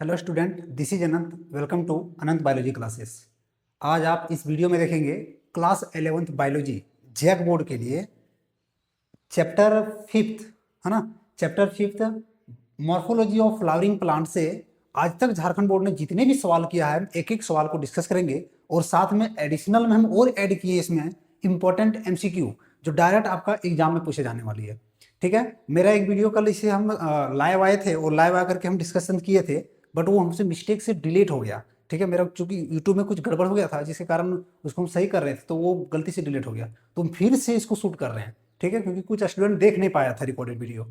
Hello student, this is Anant. Welcome to Anant biology classes. आज आप इस वीडियो में देखेंगे class 11th biology JAC board के लिए चैप्टर 5th, है ना। Chapter 5th morphology of flowering plant से आज तक झारखंड बोर्ड ने जितने भी सवाल किया है एक एक सवाल को डिस्कस करेंगे और साथ में एडिशनल में हम और ऐड किए इसमें इंपॉर्टेंट एमसीक्यू जो डायरेक्ट आपका एग्जाम में पूछे जाने वाली है। ठीक है, मेरा एक वीडियो कल इसे हम लाइव आए थे और लाइव आकर के हम डिस्कशन किए थे, बट वो हमसे मिस्टेक से डिलीट हो गया। ठीक है, मेरा चूंकि यूट्यूब में कुछ गड़बड़ हो गया था जिसके कारण उसको हम सही कर रहे थे तो वो गलती से डिलीट हो गया, तो हम फिर से इसको शूट कर रहे हैं। ठीक है, क्योंकि कुछ स्टूडेंट देख नहीं पाया था रिकॉर्डेड वीडियो,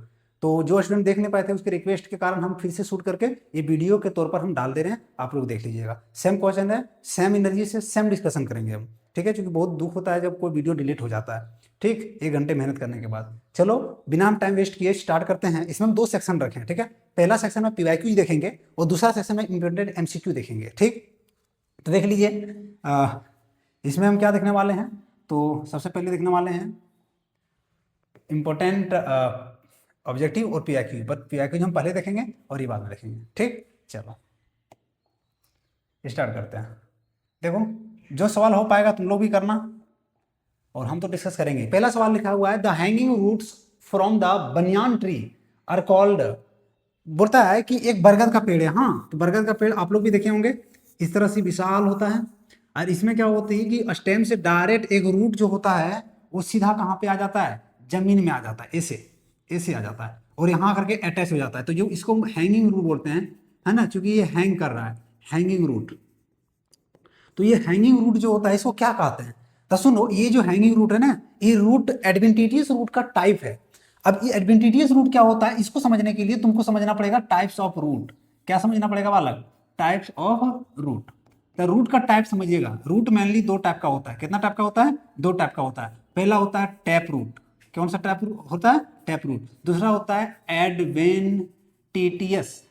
तो जो स्टूडेंट देख नहीं पाए थे उसके रिक्वेस्ट के कारण हम फिर से शूट करके ये वीडियो के तौर पर हम डाल दे रहे हैं, आप लोग देख लीजिएगा। सेम क्वेश्चन है, सेम एनर्जी से सेम डिस्कशन करेंगे हम। ठीक है, क्योंकि बहुत दुख होता है जब कोई वीडियो डिलीट हो जाता है। ठीक, 1 घंटे मेहनत करने के बाद। चलो बिना हम टाइम वेस्ट किए स्टार्ट करते हैं। इसमें हम 2 सेक्शन रखे हैं। ठीक है, पहला सेक्शन में पीवाईक्यू देखेंगे और दूसरा सेक्शन में इंपॉर्टेंट एमसीक्यू देखेंगे। ठीक, तो देख लीजिए इसमें हम क्या देखने वाले हैं। तो सबसे पहले देखने वाले हैं इंपॉर्टेंट ऑब्जेक्टिव और पीआईक्यू, बट पीआईक्यू हम पहले देखेंगे और ये बाद में देखेंगे। ठीक, चलो स्टार्ट करते हैं। देखो, जो सवाल हो पाएगा तुम लोग भी करना और हम तो डिस्कस करेंगे। पहला सवाल लिखा हुआ है the hanging roots from the banyan tree are called. बोलता है कि एक बरगद का पेड़ है। हाँ, तो बरगद का पेड़ आप लोग भी देखे होंगे, इस तरह से विशाल होता है और इसमें क्या होती है कि स्टेम से डायरेक्ट एक रूट जो होता है वो सीधा कहाँ पे आ जाता है, जमीन में आ जाता है, ऐसे ऐसे आ जाता है और यहाँ करके अटैच हो जाता है। तो जो इसको हैंगिंग रूट बोलते हैं, है ना, क्योंकि ये हैंग कर रहा है, हैंगिंग रूट। तो ये हैंगिंग रूट जो होता है इसको क्या कहते हैं, तो सुनो, ये जो हैंगिंग रूट है ना, ये रूट एडवेंटिटियस रूट का टाइप है। अब ये एडवेंटिटियस रूट क्या होता है इसको समझने के लिए तुमको समझना पड़ेगा टाइप्स ऑफ रूट। क्या समझना पड़ेगा बालक? Types of root. तो रूट का टाइप समझिएगा। रूट मेनली 2 टाइप का होता है। कितना टाइप का होता है? 2 टाइप का होता है। पहला होता है टैप रूट। कौन सा टैप रूट होता है? Tap root. दूसरा होता है एडवेंटिटियस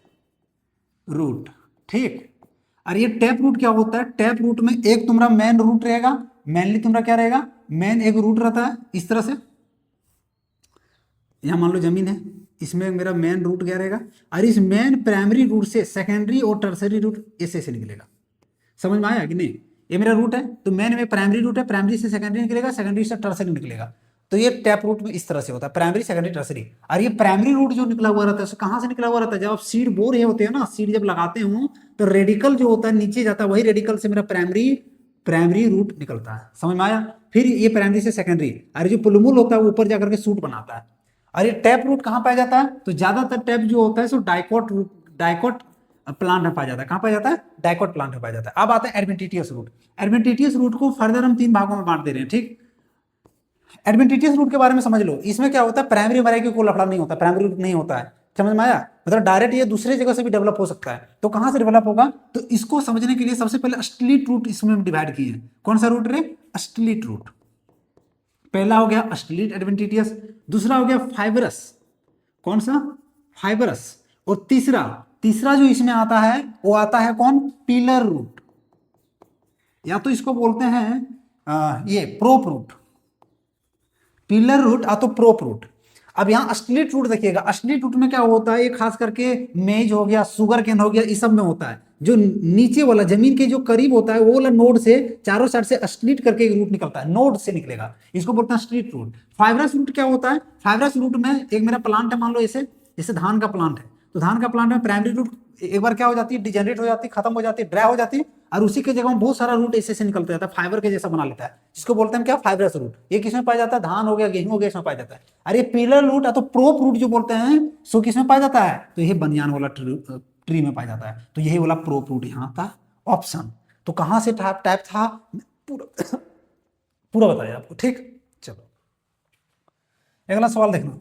रूट। ठीक, और ये टैप रूट क्या होता है? टैप रूट में एक तुम्हारा मेन रूट रहेगा, मेनली तुम्हारा क्या रहेगा, मेन एक रूट रहता है इस तरह से। यहां मान लो जमीन है, इसमें मेरा मेन रूट क्या रहेगा और इस मेन प्राइमरी रूट से सेकेंडरी और टर्सरी रूट ऐसे से निकलेगा। समझ में आया कि नहीं? ये मेरा रूट है तो मेन में प्राइमरी रूट है, प्राइमरी से सेकेंडरी निकलेगा, सेकेंडरी से टर्सरी निकलेगा। तो ये टैप रूट में इस तरह से होता है, प्राइमरी सेकेंडरी टर्सरी। और ये प्राइमरी रूट जो निकला हुआ रहता है कहां से निकला हुआ रहता है? जब आप सीड बो रहे होते हैं ना, सीड जब लगाते हो तो रेडिकल जो होता है नीचे जाता है, वही रेडिकल से मेरा प्राइमरी प्राइमरी रूट निकलता है। समझ में आया? फिर ये प्राइमरी से सेकेंडरी, और जो पुलमुल होता है वो ऊपर जाकर के सूट बनाता है। और ये टैप रूट कहाँ पाया जाता है? तो ज्यादातर टैप जो होता है सो डाइकोट रूट, डाइकोट प्लांट में पाया जाता है। कहाँ पाया जाता है? डाइकोट प्लांट में पाया जाता है। अब आता है एडवेंटिटियस रूट। एडवेंटिटियस रूट को फर्दर हम 3 भागों में बांट दे रहे हैं। ठीक, एडवेंटिटियस रूट के बारे में समझ लो। इसमें क्या होता है, प्राइमरी वैरायटी को लफड़ा नहीं होता, प्राइमरी रूट नहीं होता है। समझ में आया? मतलब डायरेक्ट ये दूसरे जगह से भी डेवलप हो सकता है। तो कहां से डेवलप होगा? तो इसको समझने के लिए सबसे पहले अस्टलीट रूट इसमें डिवाइड किए हैं। कौन सा रूट रे? अस्टलीट रूट। पहला हो गया अस्टलीट एडवेंटिटियस, दूसरा हो गया फाइबरस। कौन सा? फाइबरस। और तीसरा तीसरा जो इसमें आता है वो आता है कौन? पिलर रूट, या तो इसको बोलते हैं ये प्रोप रूट। पिलर रूट या तो प्रोप रूट। अब यहाँ अस्टलीट रूट देखिएगा, अस्टलीट रूट में क्या होता है, ये खास करके मेज हो गया, सुगर केन हो गया, इस सब में होता है। जो नीचे वाला जमीन के जो करीब होता है वो वाला नोड से चारों साइड से अस्टलीट करके एक रूट निकलता है, नोड से निकलेगा, इसको बोलते हैं अस्टलीट रूट। फाइबरस रूट क्या होता है? फाइबरस रूट में एक मेरा प्लांट है, मान लो ऐसे, जैसे धान का प्लांट है, तो धान का प्लांट में प्राइमरी रूट एक बार क्या हो जाती है, डिजेनरेट हो जाती है, खत्म हो जाती है, ड्राई हो जाती है, और उसी के जगह में बहुत सारा रूट ऐसे से निकलता जाता है, फाइबर के जैसा बना लेता है, जिसको बोलते हैं क्या? Fibrous root. ये किसमें पाया जाता है? धान हो गया, गेहूं हो गया, इसमें पाया जाता है। अरे पिलर रूट या तो प्रोप रूट जो बोलते हैं सो किसमें पाया जाता है? तो ये बनियान वाला ट्री में पाया जाता है। तो यही वाला प्रोप रूट यहाँ था ऑप्शन। तो कहां से टाइप था पूरा पूरा बताया आपको। ठीक, चलो अगला सवाल देखना।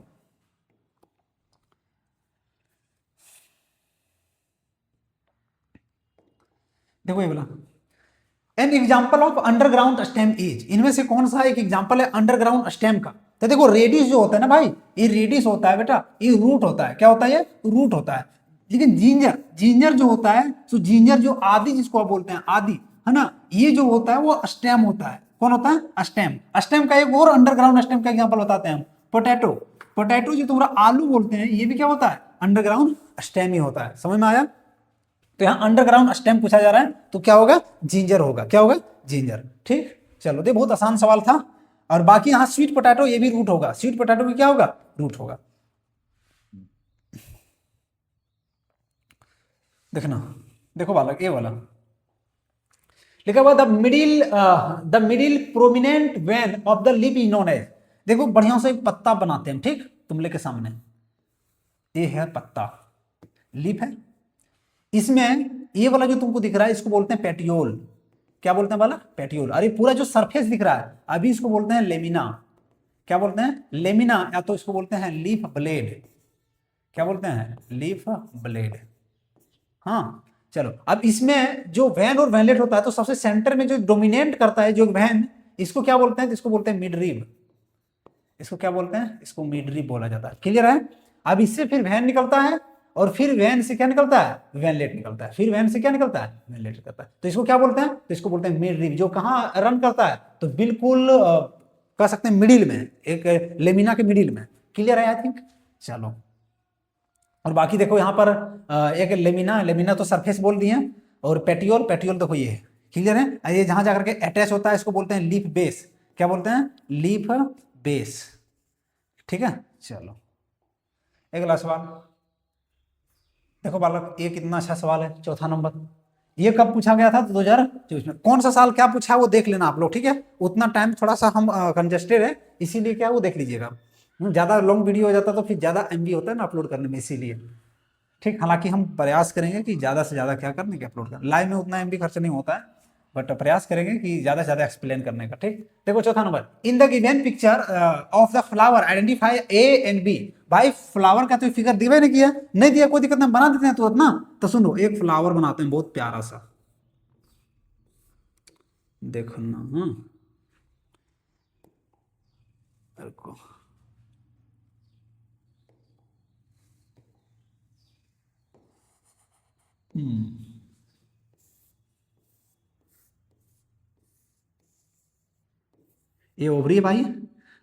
देखो ये बोला an example of underground stem is. इनमें से कौन सा एक एग्जाम्पल है अंडरग्राउंड स्टेम का? तो देखो रेडिस जो होता है ना भाई, ये रेडिस होता है बेटा, ये रूट होता है। क्या होता है? ये रूट होता है। लेकिन जिंजर, जिंजर जो होता है, तो जिंजर जो आदि जिसको आप बोलते हैं आदि, है ना, ये जो होता है वो स्टेम होता है। कौन होता है? स्टेम। स्टेम का एक और अंडरग्राउंड स्टेम का एग्जाम्पल बताते हैं हम, पोटैटो। पोटैटो जो तुम्हारा आलू बोलते हैं, ये भी क्या होता है? अंडरग्राउंड स्टेम ही होता है। समझ में आया? तो यहाँ अंडरग्राउंड स्टेम पूछा जा रहा है, तो क्या होगा, जिंजर होगा। क्या होगा, जिंजर। ठीक, चलो दे, बहुत आसान सवाल था। और बाकी यहाँ स्वीट पोटैटो, ये भी रूट होगा, स्वीट पोटैटो भी क्या होगा, रूट होगा। देखना, देखो बालक, ये वाला लिखा हुआ the middle prominent vein of the leaf is known as. देखो बढ़िया से एक पत्ता बनाते हैं, ठीक, तुमले के सामने ये है पत्ता, लिप है, इसमें ये वाला जो तुमको दिख रहा है इसको बोलते हैं पेटियोल। क्या बोलते हैं वाला, पेटियोल। अरे पूरा जो सरफेस दिख रहा है अभी इसको बोलते हैं लेमिना। क्या बोलते हैं, लेमिना, या तो इसको बोलते हैं लीफ ब्लेड। क्या बोलते हैं, लीफ ब्लेड। हाँ चलो, अब इसमें जो वैन और वैनलेट होता है, तो सबसे सेंटर में जो डोमिनेट करता है जो वैन, इसको क्या बोलते हैं, इसको बोलते हैं मिड रिब। इसको क्या बोलते हैं, इसको मिड रिब बोला जाता है। क्लियर है। अब इससे फिर वैन निकलता है, और फिर वैन से क्या निकलता है, वैनलेट निकलता है, फिर वैन से क्या निकलता है, वैनलेट निकलता है। तो इसको क्या बोलते हैं, तो इसको बोलते हैं मिड रिब। जो कहाँ रन करता है, तो बिल्कुल कह सकते हैं मिडिल में, एक लेमिना के मिडिल में। क्लियर है आई थिंक। चलो, और बाकी देखो यहाँ पर एक लेमिना, लेमिना तो सरफेस बोल दिए, और पेटियोल, पेटियोल देखो ये है। क्लियर है। ये जहां जाकर के अटैच होता है इसको बोलते हैं लीफ बेस। क्या बोलते हैं, लीफ बेस। ठीक है, चलो अगला सवाल देखो बालक, ये कितना अच्छा सवाल है, चौथा नंबर। ये कब पूछा गया था, तो 2024 में। कौन सा साल क्या पूछा वो देख लेना आप लोग, ठीक है। उतना टाइम थोड़ा सा हम कंजेस्टेड है, इसीलिए क्या वो देख लीजिएगा। ज्यादा लॉन्ग वीडियो हो जाता तो फिर ज्यादा एमबी होता है ना अपलोड करने में, इसीलिए। ठीक, हालांकि हम प्रयास करेंगे कि ज्यादा से ज्यादा क्या करने के अपलोड करना, लाइव में उतना एमबी खर्च नहीं होता है, बट प्रयास करेंगे कि ज्यादा से ज्यादा एक्सप्लेन करने का। ठीक, देखो चौथा number, in the given picture of the flower identify A and B. भाई फ्लावर का तो फिगर दिया नहीं किया, नहीं दिया कोई दिक्कत नहीं, बना देते हैं तुरंत ना। तो सुनो, एक फ्लावर बनाते हैं बहुत प्यारा सा, देखो ना। देखो ये ओवरी है भाई,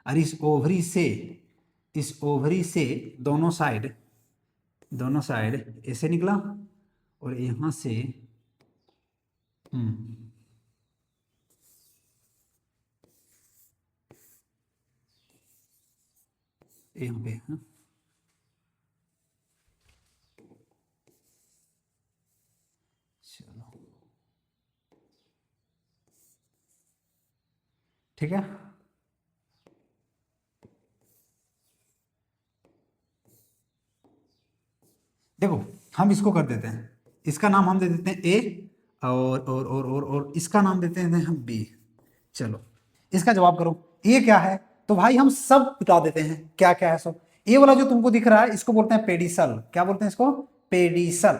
और इस ओवरी से दोनों साइड, दोनों साइड ऐसे निकला, और यहां से यहाँ पे, हाँ चलो ठीक है। देखो हम इसको कर देते हैं, इसका नाम हम दे देते हैं ए, और इसका नाम देते हैं हम बी। चलो इसका जवाब करो, ये क्या है। तो भाई हम सब बता देते हैं क्या क्या है सब। ये वाला जो तुमको दिख रहा है इसको बोलते हैं पेडिसल। क्या बोलते हैं इसको, पेडिसल।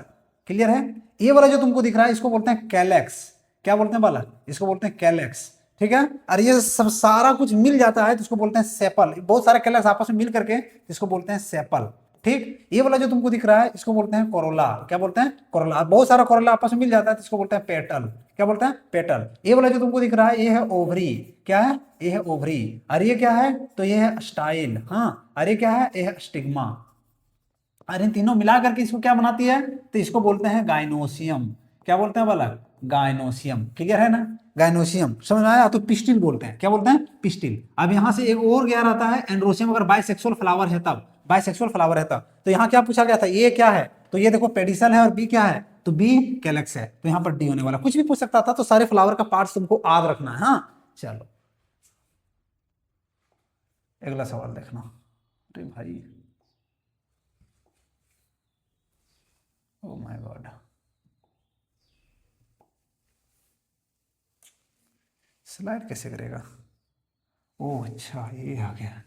क्लियर है। ये वाला जो तुमको दिख रहा है इसको बोलते हैं कैलेक्स। क्या बोलते हैं बालक, इसको बोलते हैं कैलेक्स। ठीक है। और ये सब सारा कुछ मिल जाता है तो इसको बोलते हैं सेपल। बहुत सारे कैलेक्स आपस में मिल करके इसको बोलते हैं सेपल। ठीक, ये वाला जो तुमको दिख रहा है इसको बोलते हैं कोरोला। क्या बोलते हैं, कोरोला। बहुत सारा कोरोला आपस में मिल जाता है तो इसको बोलते हैं पेटल। क्या बोलते हैं, पेटल। ये वाला जो तुमको दिख रहा है ये है ओवरी। क्या है, ये है ओवरी। और ये क्या है, तो ये है स्टाइल। हाँ, और ये क्या है, ये है स्टिग्मा। और इन तीनों मिला करके इसको क्या बनाती है, तो इसको बोलते हैं गाइनोसियम। क्या बोलते हैं बालक, गाइनोसियम। क्लियर है ना, गाइनोसियम समझ में आया। तो पिस्टिल बोलते हैं। क्या बोलते हैं, पिस्टिल। अब यहाँ से एक और गया रहता है एंड्रोसियम, अगर बाइसेक्सुअल फ्लावर है तब, बाइसेक्सुअल फ्लावर है तब। तो यहाँ क्या पूछा गया था, ये क्या है, तो ये देखो पेडिसल है, और बी क्या है, तो बी कैलेक्स है। तो यहाँ पर डी होने वाला, कुछ भी पूछ सकता था। तो सारे फ्लावर का पार्ट्स तुमको याद रखना है। हाँ चलो अगला सवाल देखना। अरे भाई, ओ माय गॉड, स्लाइड कैसे करेगा। ओह अच्छा, ये आ गया।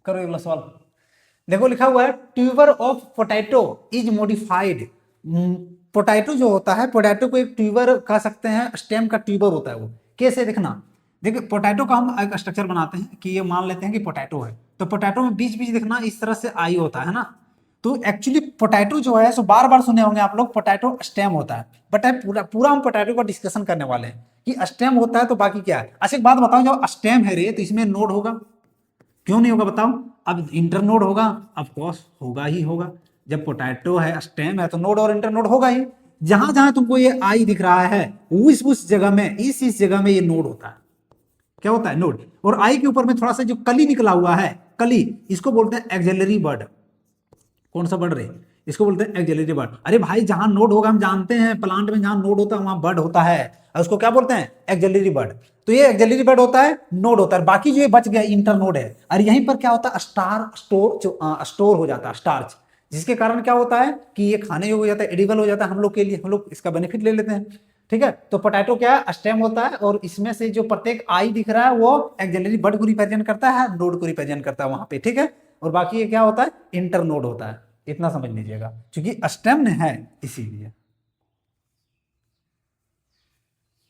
करो अगला सवाल। देखो लिखा हुआ है tuber of potato is modified. Potato जो होता है, पोटैटो को एक ट्यूबर कह सकते हैं, स्टेम का ट्यूबर होता है वो। कैसे देखना, देखिए पोटैटो का हम एक स्ट्रक्चर बनाते हैं कि ये मान लेते हैं कि पोटैटो है, तो पोटैटो में बीच बीच देखना इस तरह से आई होता है ना। तो एक्चुअली पोटैटो जो है सो बार बार सुने होंगे आप लोग, पोटैटो स्टेम होता है। बट पूरा पूरा हम पोटैटो का डिस्कशन करने वाले हैं कि स्टेम होता है तो बाकी क्या है। अच्छा एक बात बताओ, जब स्टेम है रे तो इसमें नोड होगा, क्यों नहीं होगा बताओ? अब इंटरनोड होगा, ऑफ कोर्स होगा ही होगा। जब पोटैटो है, स्टेम है, तो नोड और इंटरनोड होगा ही। जहां जहां तुमको ये आई दिख रहा है उस जगह में, इस जगह में ये नोड होता है। क्या होता है? नोड। और आई के ऊपर में थोड़ा सा जो कली निकला हुआ है, कली, इसको बोलते हैं एक्सिलरी बर्ड। कौन सा बर्ड रे? इसको बोलते हैं एक्सिलरी बर्ड। अरे भाई जहां नोड होगा, हम जानते हैं प्लांट में जहां नोड होता है वहां बर्ड होता है, और उसको क्या बोलते हैं? Axillary bud. तो ये एक्सिलरी बर्ड होता है, नोड होता है। बाकी जो ये बच गया इंटर नोड है। और यहीं पर क्या होता है? स्टोर हो जाता है, स्टार्च, जिसके कारण क्या होता है कि ये खाने योग्य हो जाता है, एडिबल हो जाता है हम लोग के लिए, हम लोग इसका बेनिफिट ले लेते हैं। ठीक है, तो पोटैटो क्या है? स्टेम होता है, और इसमें से जो प्रत्येक आई दिख रहा है वो एक्सिलरी बर्ड को रिप्रेजेंट करता है, नोड को रिप्रेजेंट करता है वहां पे। ठीक है, और बाकी ये क्या होता है? इंटर नोड होता है। इतना समझ लीजिएगा, क्योंकि स्टेम है इसीलिए।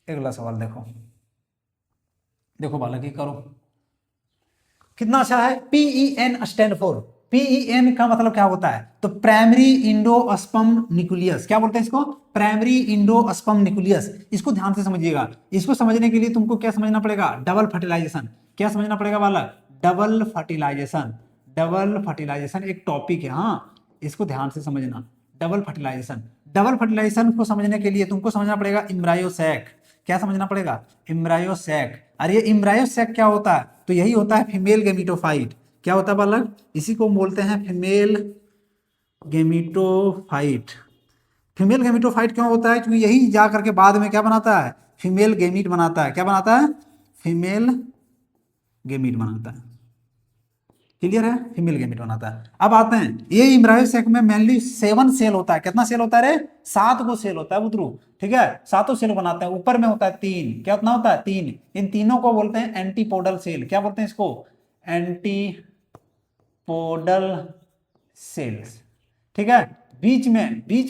अगला सवाल देखो, देखो बालक, ये करो, कितना अच्छा है। PEN स्टैंड फॉर, PEN का मतलब क्या होता है? तो प्राइमरी इंडोस्पर्म न्यूक्लियस। क्या बोलते हैं इसको? Primary endosperm nucleus. इसको ध्यान से समझिएगा। इसको समझने के लिए तुमको क्या समझना पड़ेगा? Double fertilization. क्या समझना पड़ेगा बालक? Double fertilization. डबल फर्टिलाइजेशन एक टॉपिक है, हाँ, इसको ध्यान से समझना। डबल फर्टिलाइजेशन, डबल फर्टिलाइजेशन को समझने के लिए तुमको समझना पड़ेगा इम्ब्रायो सैक। क्या समझना पड़ेगा? Embryo sac. अरे ये इम्ब्रायो सैक क्या होता है? तो यही होता है फीमेल गेमिटोफाइट। क्या होता है बालक? इसी को बोलते हैं फीमेल गेमिटोफाइट। फीमेल गेमिटोफाइट क्यों होता है? क्योंकि यही जा करके बाद में क्या बनाता है? फीमेल गेमिट बनाता है। क्या बनाता है? फीमेल गेमिट बनाता है। क्लियर है? फीमेल गेमिट बनाता है। अब आते हैं, ये इम्ब्रायो सैक में मेनली 7 सेल होता है। कितना सेल होता है रे? 7 को सेल होता है बुतरू। ठीक है, 7 सेल बनाते हैं। ऊपर में होता है 3। क्या उतना होता है? 3। इन तीनों को बोलते हैं एंटीपोडल सेल। क्या बोलते हैं इसको? Antipodal cells. ठीक है, बीच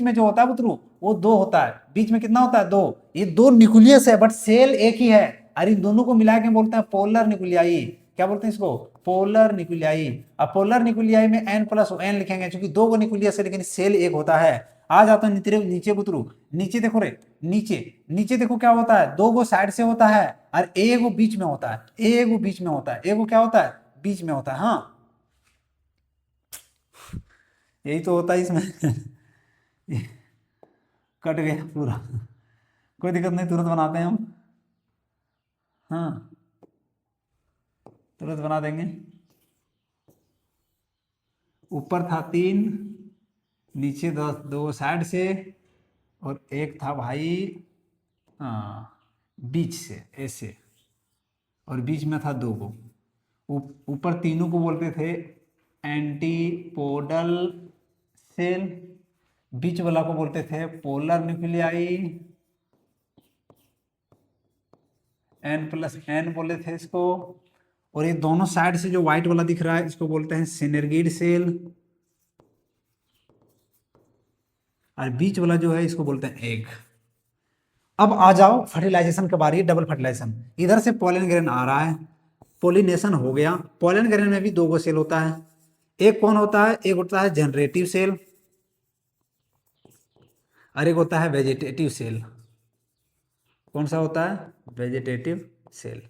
में जो होता है बुतरू वो 2 होता है। बीच में कितना होता है? 2। ये 2 न्यूक्लियस है, बट सेल एक ही है। अरे इन दोनों को मिला के बोलते हैं पोलर न्यूक्लियाई। क्या बोलते हैं इसको? Polar nuclei. अब पोलर न्यूक्लियाई में N+N लिखेंगे, क्योंकि 2 को न्यूक्लियस है लेकिन सेल एक होता है। आ जाता है नीचे बुतरू, नीचे देखो रे, नीचे देखो क्या होता है? 2 को साइड से होता है और एक वो बीच में होता है। एक वो बीच में होता है, एक वो क्या होता है? बीच में होता है। हाँ, यही तो होता है इसमें। कट गया पूरा, कोई दिक्कत नहीं, तुरंत बनाते हैं हम। हाँ, तुरंत बना देंगे। ऊपर था 3, नीचे 2 साइड से, और एक था भाई बीच से ऐसे, और बीच में था 2 को। ऊपर तीनों को बोलते थे एंटीपोडल सेल, बीच वाला को बोलते थे पोलर न्यूक्लियाई, N+N बोले थे इसको। और ये दोनों साइड से जो व्हाइट वाला दिख रहा है इसको बोलते हैं सिनर्गिड सेल, और बीच वाला जो है इसको बोलते हैं एग। अब आ जाओ फर्टिलाइजेशन के बारे, डबल फर्टिलाइजेशन। इधर से पोलन ग्रेन आ रहा है, पोलिनेशन हो गया। पोलन ग्रेन में भी 2 गो सेल होता है। एक कौन होता है? एक होता है जनरेटिव सेल, और एक होता है वेजिटेटिव सेल। कौन सा होता है? Vegetative cell.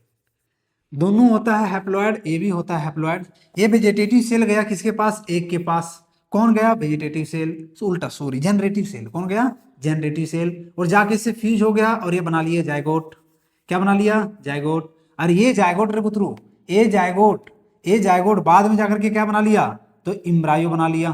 दोनों होता है हैप्लॉयड, ये भी होता है हैप्लॉयड। ये वेजिटेटिव सेल गया किसके पास? एक के पास। कौन गया? Vegetative cell. उल्टा, सॉरी, जनरेटिव सेल। कौन गया? Generative cell. और जाके इससे फ्यूज हो गया और ये बना लिया जायगोट। क्या बना लिया? जायगोट। और ये जायगोट रे पुत्रु, ये जायगोट बाद में जाकर के क्या बना लिया? तो इम्ब्रायो बना लिया।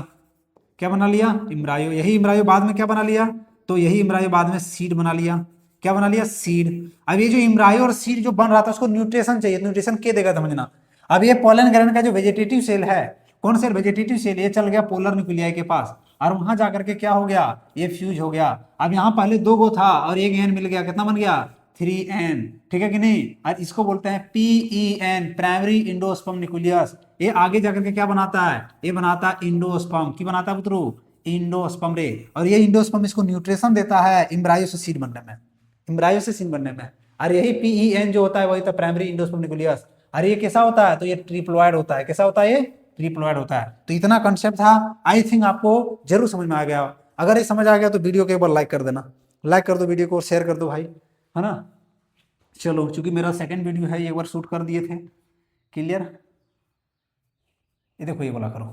क्या बना लिया? इम्ब्रायो। यही इम्ब्रायो बाद में क्या बना लिया? तो यही इम्ब्रायो बाद में सीड बना लिया। क्या बना लिया? सीड। अब ये जो इम्ब्रायो और सीड जो बन रहा था उसको न्यूट्रिशन चाहिए, न्यूट्रिशन के देगा समझना। अब ये पोलन ग्रैंड का जो वेजिटेटिव सेल है, कौन सा वेजिटेटिव सेल, ये चल गया पोलर न्यूक्लियाई के पास, और वहां जाकर के क्या हो गया? ये फ्यूज हो गया। अब यहाँ पहले 2 गो था और एक एन मिल गया, कितना बन गया? 3N। ठीक है कि नहीं? और इसको बोलते हैं PEN, प्राइमरी इंडोस्पर्म न्यूक्लियस। ये आगे जाकर के क्या बनाता है? ये बनाता है इंडोस्पर्म। की बनाता है पुत्रु? इंडोस्पर्म रे। और ये इंडोस्पर्म इसको न्यूट्रिशन देता है इम्ब्रायो से सीड बनने में, इम्ब्रायो से सीड बनने में। और यही PEN जो होता है वही तो प्राइमरी इंडोस्पर्म न्यूक्लियस। और ये कैसा होता है? तो ये ट्रिप्लॉइड होता है। कैसा होता है? ये ट्रिप्लॉइड होता है। तो इतना कंसेप्ट था, आई थिंक आपको जरूर समझ में आ गया। अगर ये समझ आ गया तो वीडियो को एक बार लाइक कर देना, लाइक कर दो वीडियो को, शेयर कर दो भाई, है ना। चलो, चूंकि मेरा सेकंड वीडियो है, एक बार शूट कर दिए थे। क्लियर? ये देखो ये बोला करो,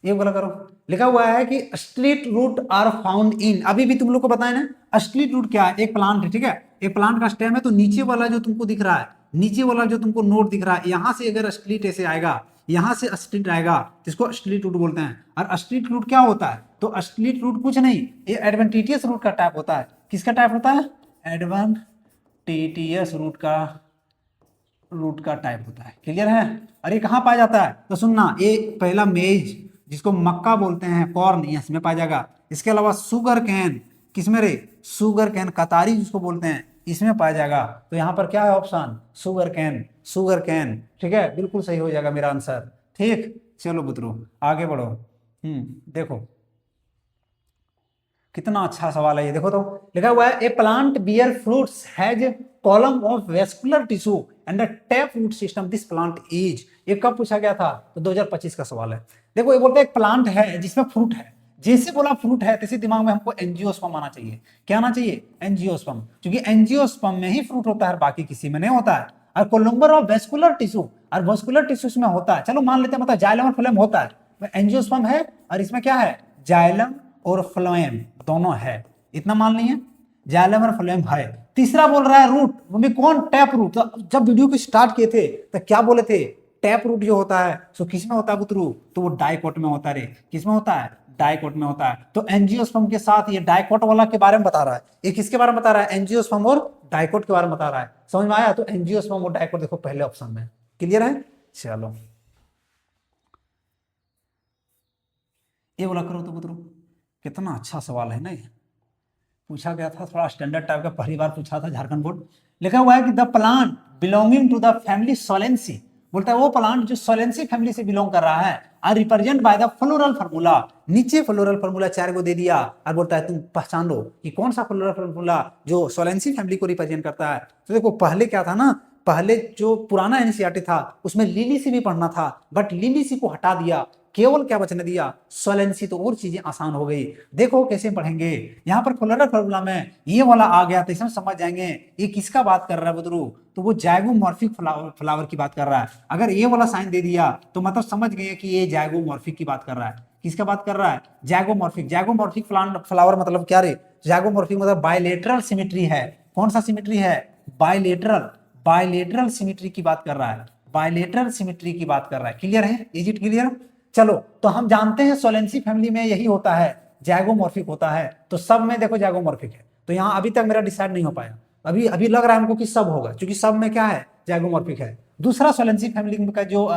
ये बोला करो। लिखा हुआ है कि stilt root are found in, अभी भी तुम लोग को बताया ना स्ट्रीट रूट क्या है, एक प्लांट है, ठीक है, एक प्लांट का स्टेम है, तो नीचे वाला जो तुमको दिख रहा है, नीचे वाला जो तुमको नोड दिख रहा है, यहां से अगर स्ट्रीट ऐसे आएगा, यहां से स्ट्रीट आएगा, जिसको स्ट्रीट रूट बोलते हैं। और स्ट्रीट रूट क्या होता है, तो स्ट्रीट रूट कुछ नहीं, ये एडवेंटिटियस रूट का टाइप होता है। किसका टाइप होता है, एडवेंटिटियस रूट का टाइप होता है। क्लियर है। और ये कहाँ पाया जाता है, तो सुनना, ये पहला मेज जिसको मक्का बोलते हैं, कॉर्न, इसमें पाया जाएगा। इसके अलावा शुगर कैन, किसमें रे, शुगर कैन, कतारी जिसको बोलते हैं, इसमें पाया जाएगा। तो यहाँ पर क्या है option, sugar cane, sugar cane, ठीक है, बिल्कुल सही हो जाएगा मेरा आंसर। ठीक, चलो बुतरू आगे बढ़ो। देखो कितना अच्छा सवाल है ये, देखो तो लिखा हुआ है a plant bear fruits has column of vascular tissue and a tap root system, this plant is. ये कब पूछा गया था, तो 2025 का सवाल है। देखो ये बोलते हैं एक प्लांट है जिसमें फ्रूट है, जैसे बोला फ्रूट है तैसे दिमाग में हमको एंजियोस्पर्म आना चाहिए। क्या आना चाहिए, एंजियोस्पर्म, क्योंकि एंजियोस्पर्म में ही फ्रूट होता है, बाकी किसी में नहीं होता है। और कोलम्बर ऑफ वेस्कुलर टिश्यू, और वेस्कुलर टिश्यू में होता है, चलो मान लेते हैं, मतलब जाइलम और फ्लोएम होता है, एंजियोस्पर्म है, और इसमें क्या है, जाइलम और फ्लोएम दोनों है, इतना मान लिए, जाइलम और फ्लोएम है। तीसरा बोल रहा है रूट, मम्मी कौन, टैप रूट। तो जब वीडियो को स्टार्ट किए थे तो क्या बोले थे, टैप रूट जो होता है सो किस में होता है बुतरू, तो वो डाइकोट में होता है रे, किस में होता है, डाइकोट में होता है। तो एंजियोस्पर्म के साथ ये डाइकोट वाला के बारे में बता रहा है, ये किसके बारे में बता रहा है, एंजियोस्पर्म और डाइकोट के बारे में बता रहा है। समझ में आया, तो एंजियोस्पर्म और डाइकोट देखो पहले ऑप्शन में। क्लियर है, चलो ये बोला करो तो बुतरू, कितना अच्छा सवाल है ना ये, पूछा गया था थोड़ा स्टैंडर्ड टाइप का, पहली बार पूछा था झारखंड बोर्ड। लिखा हुआ है कि the plant belonging to the family Solanaceae, बोलता है वो प्लांट जो सोलेंसी फैमिली से बिलोंग कर रहा है, are represent by the floral formula. नीचे फ्लोरल फार्मूला 4 को दे दिया और बोलता है तुम पहचान लो कि कौन सा फ्लोरल फार्मूला जो सोलेंसी फैमिली को रिप्रेजेंट करता है। तो देखो पहले क्या था ना, पहले जो पुराना एनसीईआरटी था उसमें लिलीसी भी पढ़ना था, बट लिलीसी को हटा दिया, केवल क्या बचने दिया, सोलेंसी, तो और चीजें आसान हो गई। देखो कैसे पढ़ेंगे, यहाँ पर फ्लोरल फार्मूला में ये वाला आ गया तो इसमें समझ जाएंगे ये किसका बात कर रहा है बुतरू, तो वो जाइगोमॉर्फिक फ्लावर की बात कर रहा है। अगर ये वाला साइन दे दिया तो मतलब समझ गए कि ये जाइगोमॉर्फिक की बात कर रहा है। किसका बात कर रहा है, जाइगोमॉर्फिक, जाइगोमॉर्फिक फ्लावर मतलब क्या रे, जाइगोमॉर्फिक मतलब बायलेटरल सिमेट्री है। कौन सा सिमेट्री है, बायलेटरल, बायलेटरल सिमेट्री की बात कर रहा है, बायलेटरल सिमेट्री की बात कर रहा है। क्लियर है, इज इट क्लियर। चलो तो हम जानते हैं सोलेंसी फैमिली में यही होता है, जैगोमॉर्फिक होता है, तो सब में देखो जैगोमॉर्फिक है। तो यहाँ अभी तक मेरा डिसाइड नहीं हो पाया, अभी अभी लग रहा है हमको कि सब होगा, क्योंकि सब में क्या है, जैगोमॉर्फिक है। दूसरा सोलेंसी फैमिली का जो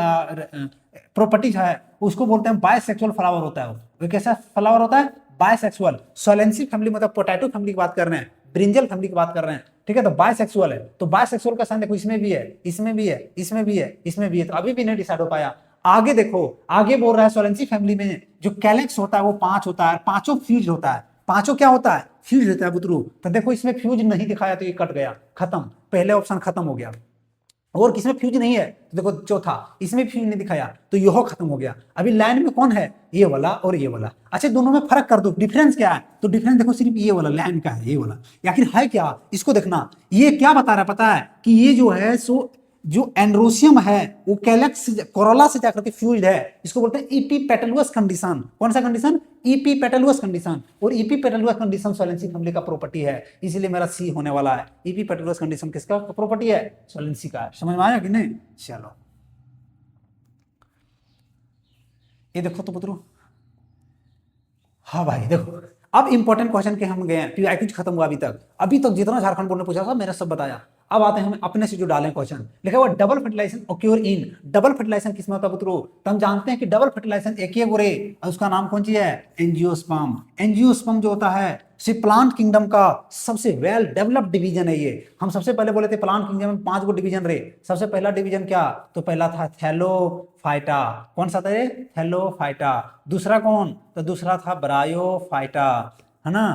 प्रॉपर्टीज है उसको बोलते हैं बायसेक्सुअल फ्लावर होता है। वो कैसा फ्लावर होता है, बायसेक्सुअल। सोलेंसी फैमिली मतलब पोटैटो फैमिली की बात कर रहे हैं, ब्रिंजल फैमिली की बात कर रहे हैं, ठीक है, तो बायसेक्सुअल है। तो बायसेक्सुअल का साइन देखो इसमें भी है, इसमें भी है, इसमें भी है, इसमें भी है, तो अभी भी नहीं डिसाइड हो पाया। आगे देखो, आगे बोल रहा है सोलेंसी फैमिली में जो कैलेक्स होता है वो 5 होता है, पांचों फ्यूज होता है। पांचों क्या होता है, फ्यूज होता है बुतरू। तो देखो इसमें फ्यूज नहीं दिखाया तो ये कट गया, खत्म, पहले ऑप्शन खत्म हो गया। और किसमें फ्यूज नहीं है, तो देखो चौथा, इसमें फ्यूज नहीं दिखाया तो यह खत्म हो गया। अभी लाइन में कौन है, ये वाला और ये वाला। अच्छा दोनों में फर्क कर दो, डिफरेंस क्या है, तो डिफरेंस देखो सिर्फ ये वाला लाइन का है, ये वाला, या फिर है क्या, इसको देखना। ये क्या बता रहा है पता है, कि ये जो है सो जो एंड्रोसियम है वो कैलेक्स कोरोला से जाकर के फ्यूज्ड है, इसको बोलते हैं ईपी पेटलुअस कंडीशन। कौन सा कंडीशन, ईपी पेटलुअस कंडीशन। और ईपी पेटलुअस कंडीशन सोलेंसी फैमिली का प्रॉपर्टी है, इसीलिए मेरा सी होने वाला है। ईपी पेटलुअस कंडीशन किसका प्रॉपर्टी है, सोलेंसी का। समझ में आया कि नहीं, चलो ये देखो तो पुत्रो, हाँ भाई देखो, अब इंपॉर्टेंट क्वेश्चन के हम गए हैं, पीआईक्यू खत्म हुआ अभी तक जितना झारखंड बोर्ड ने पूछा था मैंने सब बताया। अब आते हैं हम अपने से जो डालें क्वेश्चन। लिखा हुआ डबल फर्टिलाइजेशन ऑक्योर इन, डबल फर्टिलाइजेशन किसमें होता है पुत्रो, तो हम जानते हैं कि डबल फर्टिलाइजेशन एक ही गोरे, उसका नाम कौन सी है, एंजियोस्पर्म। एंजियोस्पर्म जो होता है सिर्फ प्लांट किंगडम का सबसे वेल डेवलप्ड डिवीजन है ये। हम सबसे पहले बोले थे प्लांट किंगडम में 5 गो डिवीजन रहे, सबसे पहला डिवीजन क्या, तो पहला था थैलोफाइटा। कौन सा था ये, थैलोफाइटा। दूसरा कौन, तो दूसरा था ब्रायोफाइटा, है ना।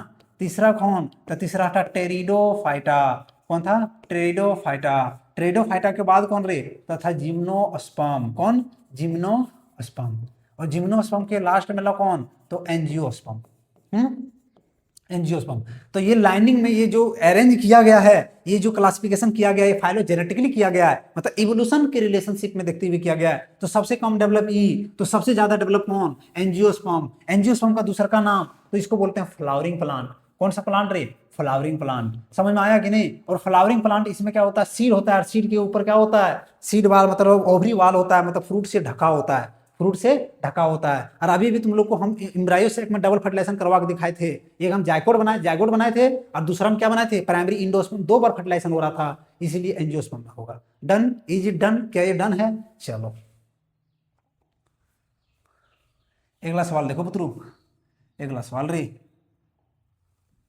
तीसरा कौन, तो तीसरा था टेरिडोफाइटा। कौन था, टेरिडोफाइटा। टेरिडोफाइटा के बाद कौन रे, तो था जिम्नोस्पर्म। कौन, जिम्नोस्पर्म। और जिम्नोस्पर्म के लास्ट में कौन, तो एंजियोस्पर्म। एंजियोस्पर्म। तो ये लाइनिंग में ये जो अरेंज किया गया है, ये जो क्लासिफिकेशन किया गया है, फाइलोजेनेटिकली किया गया है, मतलब इवोल्यूशन के रिलेशनशिप में देखते हुए किया गया है। तो सबसे कम डेवलप ई, तो सबसे ज्यादा डेवलप कौन? एंजियोस्पर्म। एंजियोस्पर्म का दूसरा का नाम, तो इसको बोलते हैं फ्लावरिंग प्लांट। कौन सा प्लांट रे? Flowering plant. समझ में आया कि नहीं? और फ्लावरिंग प्लांट, इसमें क्या होता है? सीड होता है, और सीड के ऊपर क्या होता है? सीड वाल, मतलब ओवरी वाल होता है, मतलब फ्रूट से ढका होता है, फ्रूट से ढका होता है। और अभी भी तुम लोग को हम एम्ब्रायो सेक में डबल फर्टिलाइजेशन करवा के दिखाए थे। एक हम जायगोट बनाए थे, और दूसरा हम क्या बनाए थे? Primary endosperm. 2 बार फर्टिलाइजेशन हो रहा था, इसीलिए एंजियोस्पर्म होगा। डन? Is it done? क्या ये डन है? चलो अगला सवाल देखो पुत्रू, अगला सवाल रे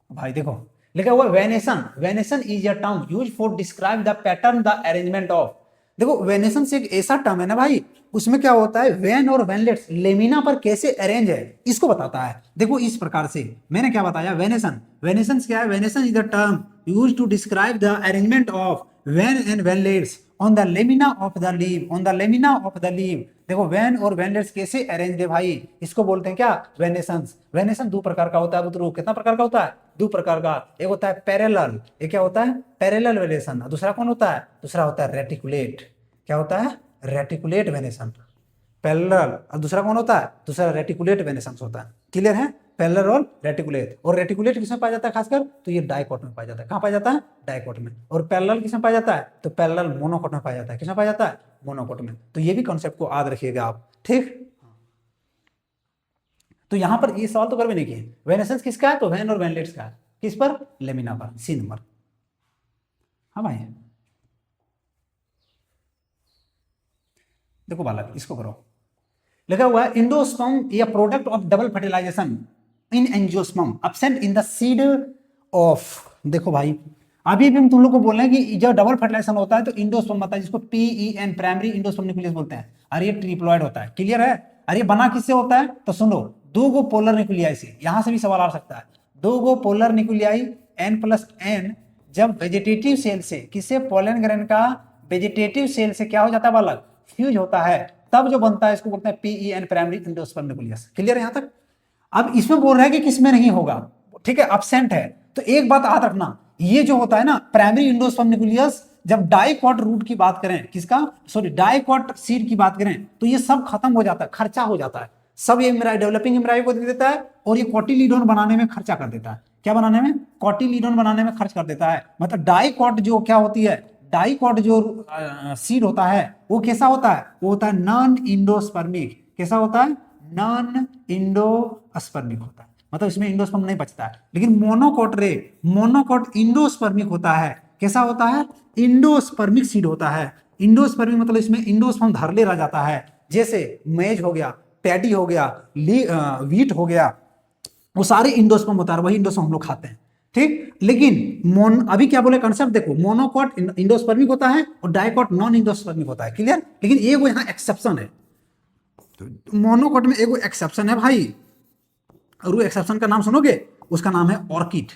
भाई देखो, लिखा हुआ venation. Venation is a term use for describe the pattern, the arrangement of. देखो वेनेशन से एक ऐसा टर्म है ना भाई, उसमें क्या होता है? वेन और वेनलेट्स लेमिना पर कैसे अरेंज है, इसको बताता है। देखो इस प्रकार से मैंने क्या बताया? वेनेशन। वेनेशन क्या है? Venation is the term use to describe the arrangement of vein and veinlets on the lamina of the leaf, on the lamina of the leaf. देखो वेन और वेनलेट्स कैसे अरेंज है भाई, इसको बोलते हैं क्या? वेनेशंस। वेनेशन 2 प्रकार का होता है बुतरू। कितना प्रकार का होता है? 2 प्रकार का। एक होता है पैरेलल, ये क्या होता है? Parallel venation. दूसरा कौन होता है? दूसरा होता है रेटिकुलेट। क्या होता है? Reticulate venation. पैरेलल। और दूसरा कौन होता है? दूसरा रेटिकुलेट वेनेशन होता है। क्लियर है? पैरेलल और रेटिकुलेट। और रेटिकुलेट किसमें पाया जाता है खासकर? तो ये डाइकोट में पाया जाता है। कहां पाया जाता है? डाइकोट में। और पैरेलल किसमें पाया जाता है? तो पैरेलल मोनोकोट में पाया जाता है। किसमें पाया जाता है? मोनोकोट में। तो ये भी कॉन्सेप्ट को याद रखिएगा आप, ठीक। तो यहां पर ये सवाल तो कर भी नहीं किए। वेनेसेंस किसका है? तो वेन और वेनलेट्स का है। किस पर? लेमिना पर। C number. हाँ भाई देखो बालक, इसको करो। लिखा हुआ है इंडोस्पर्म या product of double fertilization in angiosperm absent in the seed of. देखो भाई अभी भी हम तुम लोग को बोल रहे हैं कि जब डबल फर्टिलाइजेशन होता है तो इंडोस्पर्म आता है, जिसको PEN प्राइमरी इंडोस्पर्म न्यूक्लियस बोलते हैं। और ये ट्रिप्लॉइड होता है। क्लियर है? और ये बना किससे होता है? तो सुनो, 2 गो पोलर न्यूक्लियाई से। यहां से भी सवाल आ सकता है। 2 गो पोलर न्यूक्लियाई N+N जब वेजिटेटिव सेल से, किससे? पोलन ग्रेन का वेजिटेटिव सेल से क्या हो जाता है बालक? फ्यूज होता है, तब जो बनता है इसको बोलते हैं PEN primary endosperm nucleus. Clear है यहां तक? अब इसमें बोल रहा है कि किसमें नहीं होगा, ठीक है, एब्सेंट है। तो एक बात याद रखना, ये जो होता है ना प्राइमरी इंडोस्पर्म न्यूक्लियस, जब डाइकॉट रूट की बात करें, किसका? सॉरी डाइकॉट सीड की बात करें, तो ये सब खत्म हो जाता है, खर्चा हो जाता है सब। ये डेवलपिंग एम्ब्रायो को दे देता है, और ये कॉटिलीडोन बनाने में खर्चा कर देता है। क्या बनाने में? कॉटिलीडोन बनाने में खर्च कर देता है। मतलब डाइकॉट जो क्या होती है, डाइकॉट जो सीड होता है वो कैसा होता है? वो होता है नॉन इंडोस्पर्मिक। कैसा होता है? नॉन इंडोस्पर्मिक होता है, मतलब इसमें इंडोस्पर्म नहीं बचता है। लेकिन मोनोकोट रे, मोनोकोट इंडोस्पर्मिक होता है। कैसा होता है? इंडोस्पर्मिक सीड होता है। इंडोस्पर्मिक मतलब इसमें इंडोस्पर्म धर ले रह जाता है। जैसे मेज हो गया, पैडी हो गया, वीट हो गया, वो सारे इंडोस्पर्म होता है, वही इंडोस्पर्म हम लोग खाते हैं, ठीक। लेकिन अभी क्या बोले कंसेप्ट देखो, मोनोकॉट इंडोस्पर्मिक होता है और डाइकॉट नॉन इंडोस्पर्मिक होता है। क्लियर? लेकिन ये वो यहाँ एक्सेप्शन है, मोनोकॉट में एक एक्सेप्शन है भाई, और वो एक्सेप्शन का नाम सुनोगे, उसका नाम है ऑर्किड।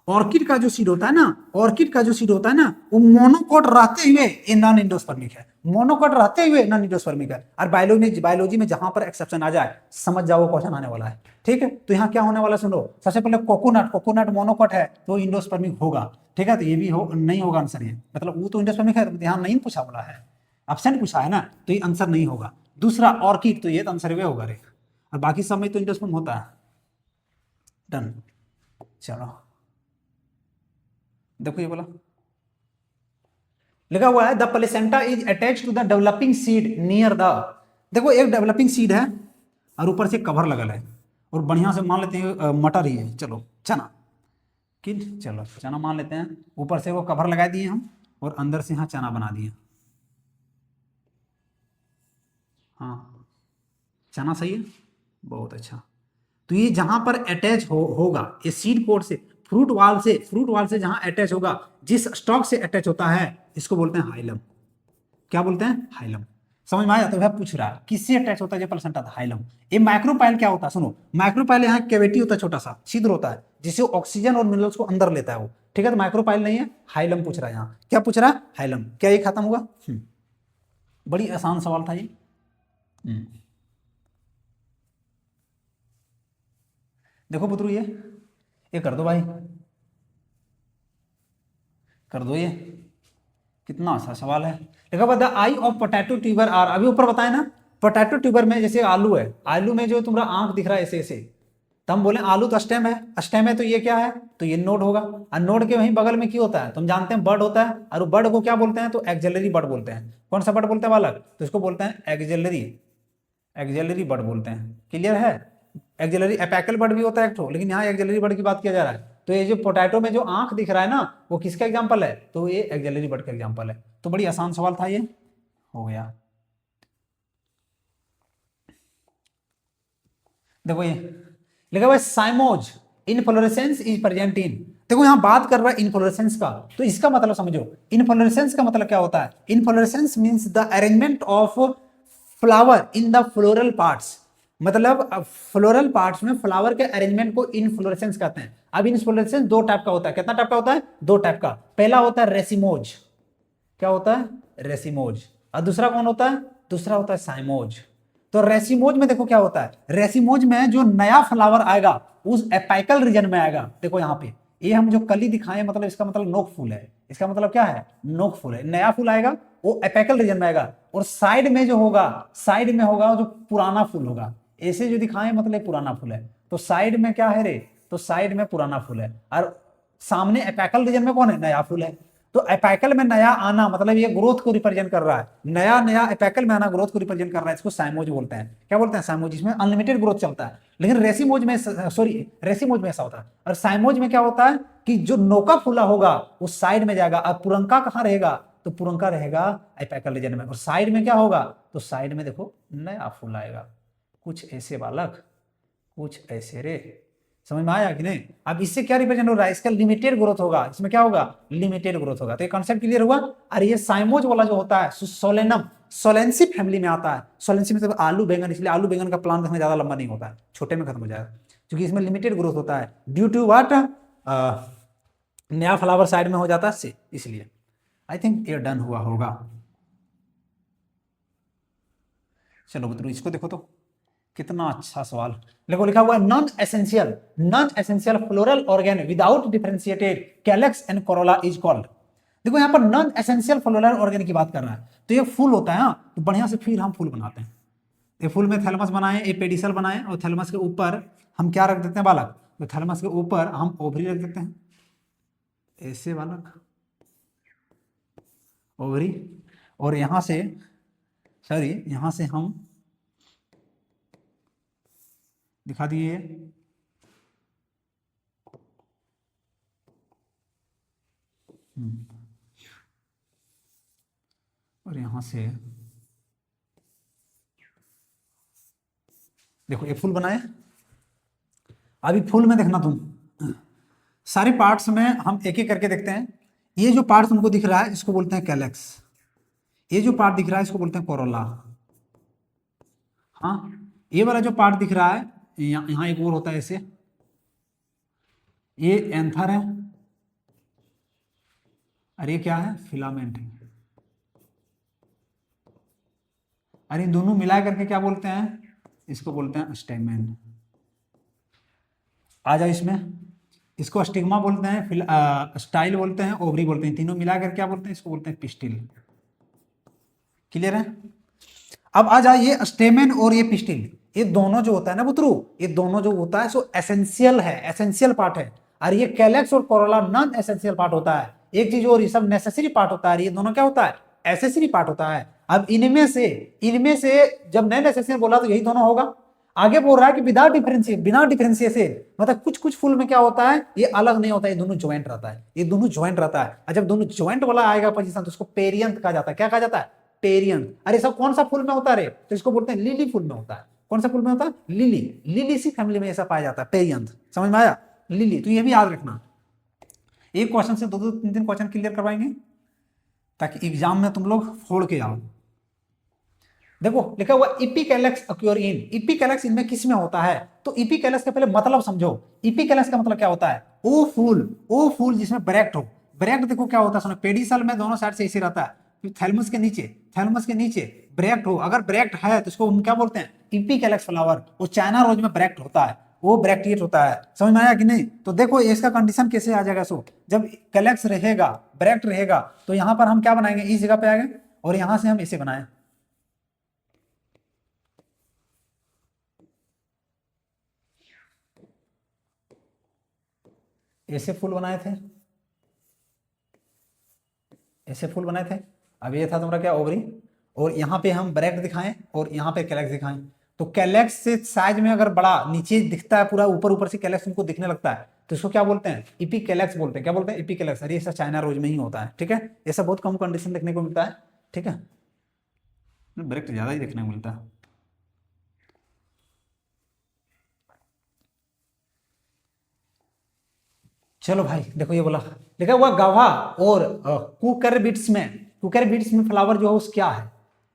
ऑर्किड का जो सीड होता है ना, ऑर्किड का जो सीड होता है ना, वो मोनोकॉट रहते हुए ये नॉन इंडोस्पर्मिक है, मोनोकॉट रहते हुए नॉन इंडोस्पर्मिक है। और बायोलॉजी में जहां पर एक्सेप्शन आ जाए, समझ जाओ क्वेश्चन आने वाला है, ठीक है। तो यहाँ क्या होने वाला सुनो, सबसे पहले कोकोनट, कोकोनट मोनोकॉट है तो इंडोस्पर्मिक होगा, ठीक है। तो ये भी नहीं होगा आंसर, ये मतलब वो तो इंडोस्पर्मिक है, ध्यान नहीं पूछा बोला है, एब्सेंट पूछा है ना, तो ये आंसर नहीं होगा। दूसरा ऑर्किड, तो ये आंसर वे होगा रे, और बाकी सब में तो इंडोस्पर्म होता है। डन। चलो देखो ये बोला, लिखा हुआ है the placenta is attach to the developing seed near the. देखो एक डेवलपिंग सीड है और ऊपर से कवर लगल है, और बढ़िया से मान लेते हैं मटर ही है, चलो चना, किन चलो चना मान लेते हैं, ऊपर से वो कवर लगा दिए हम, और अंदर से यहाँ चना बना दिए। हाँ चना सही है, बहुत अच्छा। तो ये जहां पर अटैच होगा, ये सीड कोड से फ्रूट वाल से जहां अटैच होगा, जिस स्टॉक से अटैच होता है, इसको बोलते हैं हाइलम। क्या बोलते हैं? हाइलम। समझ में आया? तो वह पूछ रहा है किससे अटैच होता है जो प्लेसेंटा था? हाइलम। ये माइक्रोपाइल क्या होता है सुनो, माइक्रोपाइल यहाँ कैविटी होता है, छोटा सा छिद्र होता है, जिससे ऑक्सीजन और मिनरल्स को अंदर लेता है वो, ठीक है। तो माइक्रोपाइल नहीं है, हाइलम पूछ रहा है यहाँ। क्या पूछ रहा है? हाइलम। क्या ये खत्म हुआ? बड़ी आसान सवाल था ये। देखो पुत्रु, ये ये कर दो भाई, कर दो ये। कितना अच्छा सवाल है। देखो the eye of potato tuber are, अभी ऊपर बताए ना पोटैटो ट्यूबर में जैसे आलू है, आलू में जो तुम्हारा आंख दिख रहा है ऐसे ऐसे, तो हम बोले आलू तो स्टेम है, स्टेम है तो ये क्या है, तो ये नोड होगा। और नोड के वहीं बगल में क्या होता है, तुम जानते हैं बर्ड होता है, और वो बर्ड को क्या बोलते हैं, तो एक्जेलरी बर्ड बोलते हैं। कौन सा बर्ड बोलते हैं बालक, तो इसको बोलते हैं एक्जेलरी, एक्जेलरी बर्ड बोलते हैं। क्लियर है। एक्जेलरी एपैकल बर्ड भी होता है एक ठो, लेकिन यहाँ एक्जेलरी बर्ड की बात किया जा रहा है। तो ये जो पोटैटो में जो आंख दिख रहा है ना, वो किसका एग्जाम्पल है, तो ये एक्जेलरी बर्ड का एग्जाम्पल है। तो बड़ी आसान सवाल था ये, हो गया। देखो ये लिखा हुआ है cymose inflorescence is present in, देखो यहां बात कर रहा है इनफ्लोरेसेंस का, तो इसका मतलब समझो। इनफ्लोरेसेंस का मतलब क्या होता है, inflorescence means the arrangement of flower in the floral parts, मतलब फ्लोरल पार्ट्स में फ्लावर के अरेंजमेंट को इनफ्लोरेसेंस कहते हैं। अब इनफ्लोरेसेंस दो टाइप का होता है, कितना टाइप का होता है, दो टाइप का। पहला होता है रेसिमोज, क्या होता है, रेसिमोज। और दूसरा कौन होता है, दूसरा होता है साइमोज। तो रेसिमोज में देखो क्या होता है, रेसिमोज में जो नया फ्लावर आएगा उस एपाइकल रीजन में आएगा। देखो यहाँ पे ये हम जो कली दिखाए, मतलब इसका मतलब नोक फूल है, इसका मतलब क्या है, नोक फूल है। नया फूल आएगा वो एपाइकल रीजन में आएगा, और साइड में जो होगा, साइड में होगा जो पुराना फूल होगा। ऐसे जो दिखाए मतलब पुराना फूल है, तो साइड में क्या है रे, तो साइड में पुराना फूल है, और सामने एपाइकल रीजन में कौन है, नया फूल है। तो एपाइकल में नया आना मतलब ये ग्रोथ को रिप्रेजेंट कर रहा है, नया नया एपाइकल में आना ग्रोथ को रिप्रेजेंट कर रहा है। इसको साइमोज बोलते हैं। क्या बोलते हैं, साइमोज। इसमें अनलिमिटेड ग्रोथ चलता है। लेकिन रेसिमोज में, सॉरी रेसिमोज में ऐसा होता है। और साइमोज में क्या होता है कि जो नोका फूला होगा वो साइड में जाएगा, और पुरंका कहाँ रहेगा, तो पुरंका रहेगा एपाइकल रीजन में, और साइड में क्या होगा, तो साइड में देखो नया फूल आएगा। कुछ ऐसे बालक, कुछ ऐसे रे, समझ में आया कि नहीं। अब इससे क्या रिप्रेजेंट हो रहा है, इसका लिमिटेड ग्रोथ होगा, इसमें क्या होगा, लिमिटेड ग्रोथ होगा। तो ये कॉन्सेप्ट क्लियर हुआ। और ये साइमोज वाला जो होता है सोलेनम, सोलेंसी फैमिली में आता है। सोलेंसी मतलब आलू बैंगन, इसलिए आलू बैंगन का प्लांट में ज्यादा लंबा नहीं होता है, छोटे में खत्म हो जाएगा, क्योंकि इसमें लिमिटेड ग्रोथ होता है। ड्यू टू व्हाट, नया फ्लावर साइड में हो जाता है, इसलिए। आई थिंक ये डन हुआ होगा। चलो बच्चों इसको देखो तो कितना अच्छा सवाल। देखो लिखा हुआ है non essential floral organ without differentiated calyx and Corolla is called. देखो यहाँ पर नॉन एसेंशियल फ्लोरल ऑर्गेन की बात कर रहा है, तो ये फूल होता है। तो बढ़िया से फिर हम फूल बनाते हैं। ये फूल में थैलमस बनाए, ये पेडिसल बनाए, और थैलमस के ऊपर हम क्या रख देते हैं बालक, तो थैलमस के ऊपर हम ओवरी रख देते हैं, ऐसे बालक ओवरी। और यहां से, सॉरी यहां से हम दिखा दिए, और यहां से देखो ये फूल बनाए। अभी फूल में देखना तुम, सारे पार्ट्स में हम एक एक करके देखते हैं। ये जो पार्ट तुमको दिख रहा है इसको बोलते हैं कैलेक्स, ये जो पार्ट दिख रहा है इसको बोलते हैं कोरोला। हाँ, ये वाला जो पार्ट दिख रहा है, यहाँ एक और होता है ऐसे, ये एंथर है, और ये क्या है, फिलामेंट है। और इन दोनों मिला करके क्या बोलते हैं, इसको बोलते हैं स्टेमेन। आ जाओ इसमें, इसको स्टिग्मा बोलते हैं, स्टाइल बोलते हैं, ओवरी बोलते हैं। तीनों मिलाकर क्या बोलते हैं, इसको बोलते हैं पिस्टिल। क्लियर है। अब आ जाए ये स्टेमेन और ये पिस्टिल, ये दोनों जो होता है ना बुतरू, ये दोनों जो होता है सो एसेंशियल है, एसेंशियल पार्ट है। और ये कैलेक्स और कोरोला नॉन एसेंशियल पार्ट होता है। एक चीज और, ये सब नेसेसरी पार्ट होता है, ये दोनों क्या होता है, एसेसरी पार्ट होता है। अब इनमें से जब नॉन एसेंशियल बोला तो यही दोनों होगा। आगे बोल रहा है कि विदाउट डिफरेंशिएट, बिना डिफरेंशिएशन, मतलब कुछ कुछ फूल में क्या होता है, ये अलग नहीं होता है, ये दोनों ज्वाइंट रहता है, ये दोनों ज्वाइंट रहता है। और जब दोनों ज्वाइंट वाला आएगा पोजीशन तो उसको पेरियंथ कहा जाता है। क्या कहा जाता है, पेरियंथ। अरे सब कौन सा फूल में होता है, तो इसको बोलते हैं लिली फूल में होता है। कौन सा फूल में होता है, लिली। लिली सी फैमिली में ऐसा पाया जाता है, पेरियंथ। समझ में आया, लिली। तो ये भी याद रखना, एक क्वेश्चन से दो दो तीन तीन क्वेश्चन क्लियर करवाएंगे, ताकि एग्जाम में तुम लोग फोड़ के आओ। देखो लिखा हुआ इपिकैलेक्स अक्योर इन, इपिकैलेक्स इनमें किस में होता है, तो इपिकैलेक्स का पहले मतलब समझो। इपिकैलेक्स का मतलब क्या होता है, ओ फूल जिसमें ब्रैक्ट हो। ब्रैक्ट देखो क्या होता है, सुनो, पेडिसल में दोनों साइड से ऐसे रहता है, थैलमस के नीचे ब्रैक्ट हो। अगर ब्रैक्ट है तो इसको हम क्या बोलते हैं, इपिकैलेक्स फ्लावर। वो चाइना रोज में ब्रैक्ट होता है, वो ब्रैक्टिएट होता है। समझ में आया कि नहीं? तो देखो इसका कंडीशन कैसे आ जाएगा। सो जब कैलेक्स रहेगा, ब्रैक्ट रहेगा, तो यहाँ पर हम क्या बनाएंगे, इस जगह पे आएंगे और यहाँ से हम इसे बनाए, ऐसे फुल बनाए थे, ऐसे फुल बनाए थे। अब ये था तुम्हारा क्या, ओवरी, और यहाँ पे हम ब्रैक्ट दिखाएं और यहाँ पे कैलेक्स दिखाएं। तो कैलेक्स से साइज में अगर बड़ा नीचे दिखता है, पूरा ऊपर ऊपर से कैलेक्स उनको दिखने लगता है, तो इसको क्या बोलते हैं, इपिकैलेक्स बोलते हैं। क्या बोलते हैं, इपिकैलेक्स। अरे ऐसा चाइना रोज में ही होता है, ठीक है, ऐसा बहुत कम कंडीशन देखने को मिलता है, ठीक है, ब्रैक्ट ज्यादा ही देखने को मिलता है। चलो भाई देखो ये बोला, लिखा हुआ गावा और कुकर बीट्स में फ्लावर जो है उस क्या है,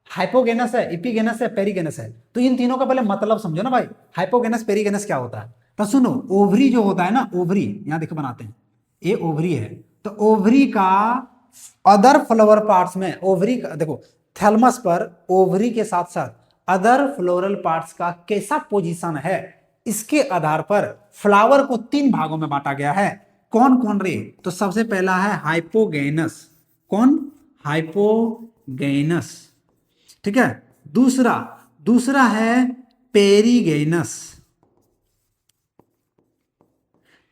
हाइपोगेनस है, इपिगेनस है, पेरिगेनस है। तो इन तीनों का पहले मतलब समझो ना भाई, हाइपोगेनस पेरिगेनस क्या होता है। तो सुनो, ओवरी जो होता है ना, ओवरी यहां देखो बनाते हैं, ये ओवरी है, तो ओवरी का अदर फ्लावर पार्ट्स में, ओवरी का देखो थैलमस पर ओवरी के साथ साथ अदर फ्लोरल पार्ट्स का कैसा पोजीशन है, इसके आधार पर फ्लावर को 3 भागों में बांटा गया है। कौन कौन रे, तो सबसे पहला है हाइपोगेनस, कौन, हाइपोगेनस, ठीक है। दूसरा दूसरा है पेरिगेनस,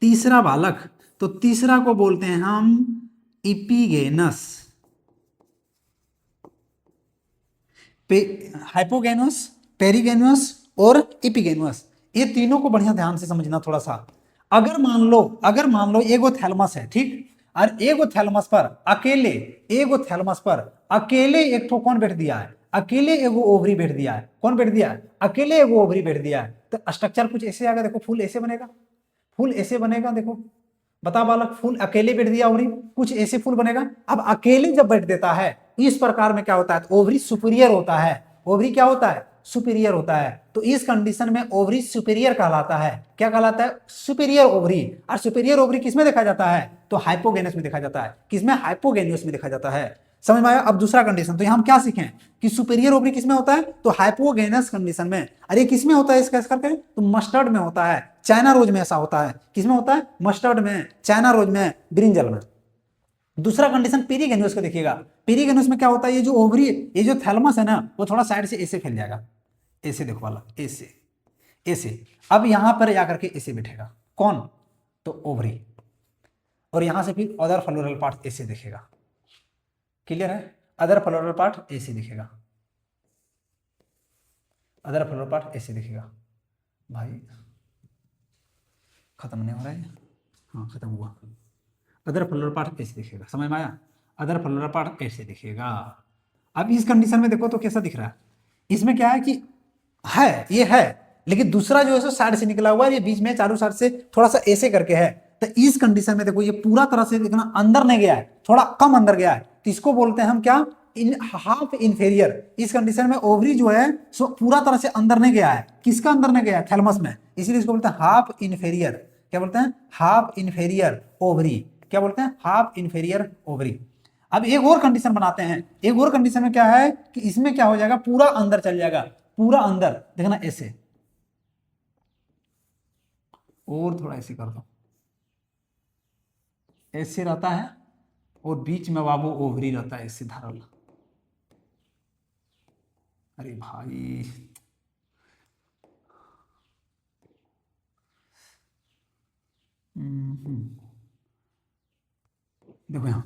तीसरा बालक, तो तीसरा को बोलते हैं हम इपिगेनस। हाइपोगेनस, पेरिगेनस और इपिगेनस, ये तीनों को बढ़िया ध्यान से समझना थोड़ा सा। अगर मान लो एगो थैलमस है, ठीक, और एगो थैलमस पर अकेले, एगो थैलमस पर अकेले एक ठो कौन बैठ दिया है, अकेले एगो ओवरी बैठ दिया है। कौन बैठ दिया है, अकेले एगो ओवरी बैठ दिया है। तो स्ट्रक्चर कुछ ऐसे आएगा, देखो फूल ऐसे बनेगा, फूल ऐसे बनेगा, देखो बता बालक, फूल अकेले बैठ दिया ओवरी, कुछ ऐसे फूल बनेगा। अब अकेले जब बैठ देता है इस प्रकार में क्या होता है, ओवरी सुपीरियर होता है। ओवरी क्या होता है, सुपीरियर होता है। तो इस कंडीशन में ओवरी सुपीरियर कहलाता है। क्या कहलाता है, सुपीरियर ओवरी। और सुपीरियर ओवरी किसमें देखा जाता है, तो हाइपोगेनस में देखा जाता है। किसमें, हाइपोगेनियस में देखा जाता है। समझ में आया। अब दूसरा कंडीशन, तो यहां हम क्या सीखें कि सुपीरियर ओवरी किसमें होता है, तो हाइपोगेनस कंडीशन में। अरे किसमें होता है इसका करके, तो मस्टर्ड में होता है, चाइना रोज में ऐसा होता है। किसमें होता है, मस्टर्ड में, चाइना रोज में, ब्रिंजल में। दूसरा कंडीशन पेरिगेन्यूस का देखिएगा, पेरिगेन्यूस में क्या होता है, ये जो ओवरी, ये जो थैलमस है ना, वो थोड़ा साइड से ऐसे फैल जाएगा, ऐसे देखो वाला, ऐसे ऐसे। अब यहां पर जाकर के ऐसे बैठेगा, कौन, तो ओवरी, और यहां से फिर अदर फ्लोरल पार्ट ऐसे दिखेगा। क्लियर है, अदर फ्लोरल पार्ट ऐसे दिखेगा, अदर फ्लोरल पार्ट ऐसे दिखेगा। भाई खत्म नहीं हो रहा है, हाँ खत्म हुआ। अदर फ्लोरल पार्ट ऐसे दिखेगा, समझ में आया, अदर फ्लोरल पार्ट ऐसे दिखेगा। अब इस कंडीशन में देखो तो कैसा दिख रहा है, इसमें क्या है कि है, ये है, लेकिन दूसरा जो है सो साइड से निकला हुआ है, ये बीच में चारों साइड से थोड़ा सा ऐसे करके है। तो इस कंडीशन में देखो ये पूरा तरह से इतना अंदर नहीं गया है, थोड़ा कम अंदर गया है, तो इसको बोलते हैं हम क्या, इन हाफ इन्फेरियर। इस कंडीशन में ओवरी जो है सो पूरा तरह से अंदर नहीं गया है। किसका अंदर नहीं गया है, थैलमस में, इसीलिए इसको बोलते हैं हाफ इन्फेरियर। क्या बोलते हैं, हाफ इन्फेरियर ओवरी। क्या बोलते हैं, हाफ इन्फेरियर ओवरी। अब एक और कंडीशन बनाते हैं, एक और कंडीशन में क्या है कि इसमें क्या हो जाएगा, पूरा अंदर चल जाएगा, पूरा अंदर देखना ऐसे, और थोड़ा ऐसे कर दो, ऐसे रहता है, और बीच में बाबू ओवरी रहता है ऐसे धरल। अरे भाई देखो यहां,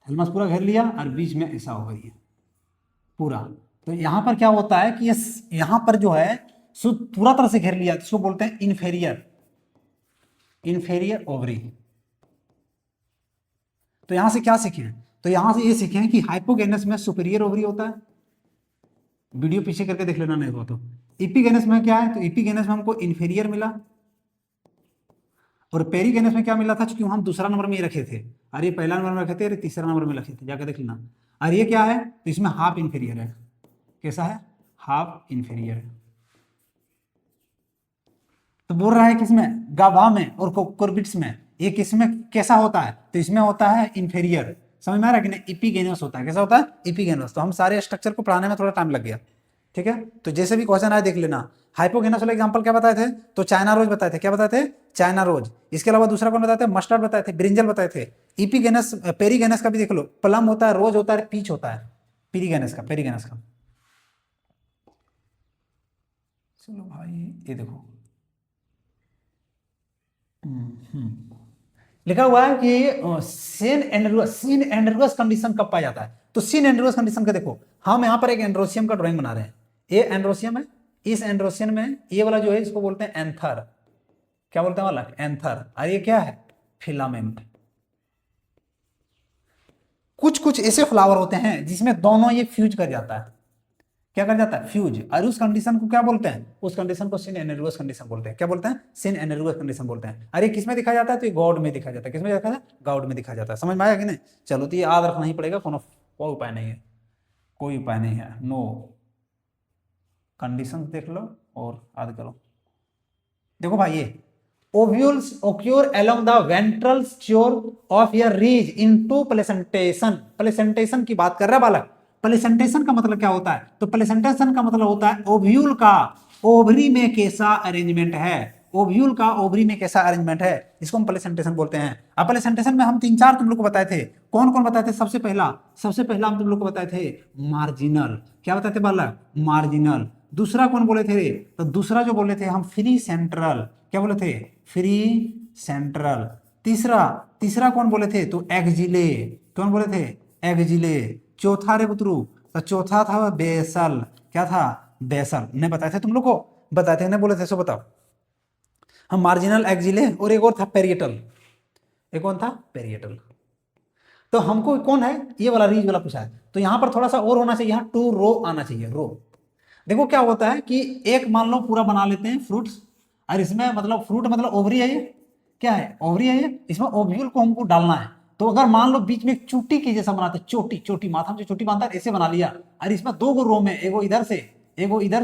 थैलमस पूरा घेर लिया और बीच में ऐसा हो गई है पूरा। तो यहां पर क्या होता है कि यहां पर जो है सो पूरा तरह से घेर लिया, इसको बोलते हैं इन्फेरियर, इन्फेरियर ओवरी। तो यहां से क्या सीखे, तो यहां से ये सीखे कि हाइपोगेनस में सुपीरियर ओवरी होता है, वीडियो पीछे करके देख लेना नहीं हो तो। इपिगेनस में क्या है, तो इपिगेनस में हमको इन्फेरियर मिला, और पेरिगेनस में क्या मिला था, क्योंकि हम दूसरा नंबर में ही रखे थे, और ये पहला नंबर में रखे थे, अरे तीसरा नंबर में रखे थे, जाकर देख लेना। और ये क्या है, तो इसमें हाफ इन्फेरियर है। कैसा है, हाफ इन्फेरियर है। तो बोल रहा है किसमें, गाभा में और कोकोरबिट्स में ये किसमें कैसा होता है, तो इसमें होता है इंफेरियर, समझ में आ रहा है कि नहीं, इपिगेनस होता है, कैसा होता है, इपिगेनस। तो हम सारे स्ट्रक्चर को पढ़ाने में थोड़ा टाइम लग गया, ठीक है। तो जैसे भी क्वेश्चन आए देख लेना। हाइपोगेनस वाला एग्जांपल क्या बताए थे, तो चाइना रोज बताए थे, क्या बताए थे, चाइना रोज। इसके अलावा दूसरा कौन बताए थे, मस्टर्ड बताए थे, ब्रिंजल बताए थे। इपिगेनस पेरीगेनस का भी देख लो, प्लम होता है, रोज होता है, पीच होता है, पेरीगेनस का, पेरीगेनस का। चलो भाई ये देखो लिखा हुआ है कि सीन एंड्रोस कंडीशन कब पाया जाता है, तो सीन एंड्रोस कंडीशन का देखो, हम यहाँ पर एक एंड्रोसियम का ड्राइंग बना रहे हैं, ये एंड्रोसियम है, इस एंड्रोसियम में ये वाला जो है इसको बोलते हैं एंथर, क्या बोलते हैं वाला, एंथर, और ये क्या है, फिलामेंट। कुछ कुछ ऐसे फ्लावर होते हैं जिसमें दोनों ये फ्यूज कर जाता है, क्या कर जाता है, फ्यूज, और उस कंडीशन को क्या बोलते हैं, उस कंडीशन को सिन एनर्गस कंडीशन बोलते हैं, क्या बोलते हैं, सिन एनर्गस कंडीशन बोलते हैं। अरे किसमें दिखा जाता है, तो ये गॉड में दिखा जाता है, किसमें दिखा जाता है, गॉड में दिखा जाता है, समझ में आया कि नहीं। चलो तो ये याद रखना ही पड़ेगा, कोई उपाय नहीं है, कोई उपाय नहीं है, नो कंडीशन देख लो और याद करो। देखो भाई ये ovules occur along the ventral shore of your ridge into placentation, placentation की बात कर रहा है बालक। प्लेसेंटेशन का मतलब क्या होता है, तो प्लेसेंटेशन का मतलब होता है ओव्यूल का ओवरी में कैसा अरेंजमेंट है, ओव्यूल का ओवरी में कैसा अरेंजमेंट है, इसको हम प्लेसेंटेशन बोलते हैं। अब प्लेसेंटेशन में हम 3-4 तुम लोग को बताए थे, कौन कौन बताए थे, सबसे पहला हम तुम लोग को बताए थे मार्जिनल, क्या बताए थे बालक, मार्जिनल। दूसरा कौन बोले थे, तो दूसरा जो बोले थे हम फ्री सेंट्रल, क्या बोले थे, फ्री सेंट्रल। तीसरा कौन बोले थे, तो एक्जिले, कौन बोले थे, एक्जिले। चौथा रे पुत्रु, तो चौथा था बेसल, क्या था, बेसल, ने बताए थे तुम लोग को, बताए थे, ने बोले थे, सो बताओ। हम मार्जिनल, एक्जिले, और एक और था पेरिएटल, एक कौन था, पेरिएटल। तो हमको कौन है, ये वाला रीज वाला पूछा है, तो यहां पर थोड़ा सा और होना चाहिए, यहाँ 2 रो आना चाहिए, रो। देखो क्या होता है कि एक मान लो पूरा बना लेते हैं फ्रूट्स, और इसमें मतलब फ्रूट मतलब ओवरी है, ये क्या है, ओवरी है ये, इसमें ओव्यूल को हमको डालना है। तो अगर मान लो बीच में एक चोटी की जैसा बनाते, चोटी माथा में जो चोटी बांधता है ऐसे बना लिया, और इसमें 2 गो रो में, एगो इधर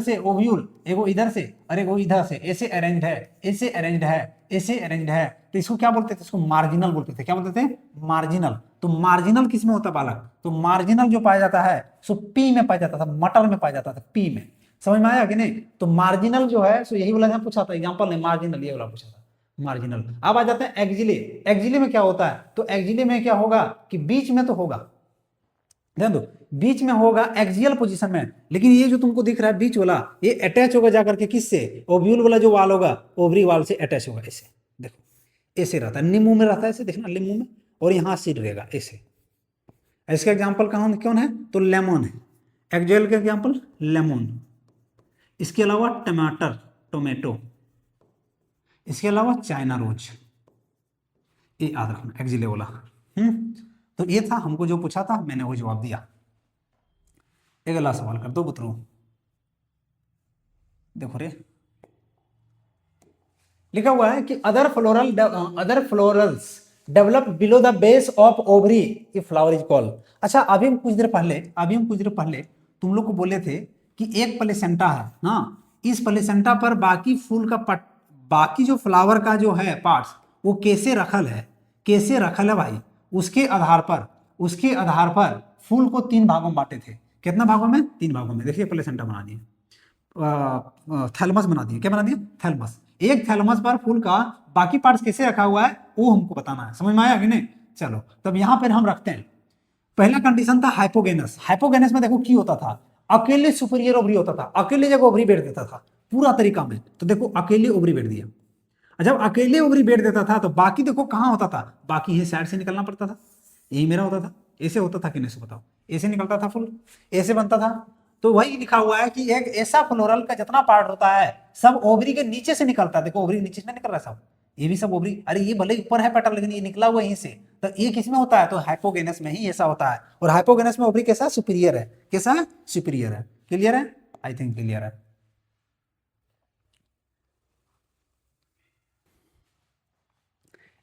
से ओव्यूल, एगो इधर से और एगो इधर से, ऐसे अरेंज्ड है, ऐसे अरेंज्ड है, ऐसे अरेंज्ड है, तो इसको क्या बोलते थे, इसको मार्जिनल बोलते थे, क्या बोलते थे, मार्जिनल। तो मार्जिनल किस में होता है बालक, तो मार्जिनल जो पाया जाता है सो पी में पाया जाता था, मटर में पाया जाता था, पी में, समझ में आया कि नहीं। तो मार्जिनल जो है सो यही वाला पूछा था एग्जांपल ने, मार्जिनल ये वाला पूछा था, मार्जिनल। अब आ जाते हैं एक्जिले। एक्जिले में क्या होता है, तो एक्जिले में क्या होगा कि बीच में तो होगा, ध्यान दो, बीच में होगा एक्सियल पोजीशन में, लेकिन ये जो तुमको दिख रहा है बीच वाला, ये अटैच होगा जाकर के किससे, ओव्यूल वाला जो वाल होगा ओवरी वाल से अटैच होगा, ऐसे देखो, ऐसे रहता है, नींबू में रहता है, ऐसे देखना नींबू में, और यहाँ सीड रहेगा ऐसे। इसका एग्जाम्पल कौन है, तो लेमन है, एक्सियल का एग्जाम्पल लेमन। इसके अलावा टमाटर, टोमेटो, इसके अलावा चाइना रोज, ये याद रखना एक्जिले वाला। तो ये था हमको जो पूछा था, मैंने वो जवाब दिया। एक अगला सवाल कर दो पुत्रों, देखो रे लिखा हुआ है कि other florals develop below the base of ovary if flower is called. अच्छा अभी हम कुछ देर पहले तुम लोग को बोले थे कि एक प्लेसेंटा है ना, इस प्लेसेंटा पर बाकी फूल का बाकी जो फ्लावर का जो है पार्ट्स वो कैसे रखल है भाई, उसके आधार पर फूल को 3 भागों में बांटे थे। कितना भागों में, 3 भागों में। देखिए प्लेसेंटा बना दिए, थैलमस बना दिए, क्या बना दिया, थैलमस। एक थैलमस पर फूल का बाकी पार्ट्स कैसे रखा हुआ है वो हमको बताना है, समझ में आया कि नहीं। चलो तब यहां पर हम रखते हैं, पहला कंडीशन था हाइपोगेनस में देखो की होता था, अकेले सुपीरियर ओवरी होता था, अकेले जगह ओवरी बैठ देता था पूरा तरीका में। तो देखो अकेले ओवरी बैठ दिया, जब अकेले ओवरी बैठ देता था तो बाकी देखो कहां होता था, बाकी ये साइड से निकलना पड़ता था, यही मेरा होता था, ऐसे होता था कि नहीं, बताओ, ऐसे निकलता था फूल, ऐसे बनता था। तो वही लिखा हुआ है कि एक ऐसा फ्लोरल का जितना पार्ट होता है सब ओवरी के नीचे से निकलता है। देखो ओवरी नीचे से निकल रहा है सब, ये भी सब ओवरी, अरे ये भले ऊपर है पेटल लेकिन ये निकला हुआ यहीं से। तो ये किसमें होता है, तो हाइपोगेनस में ही ऐसा होता है, और हाइपोगेनस में ओवरी कैसा, सुपीरियर है, कैसा है, सुपीरियर है। क्लियर है, आई थिंक क्लियर है।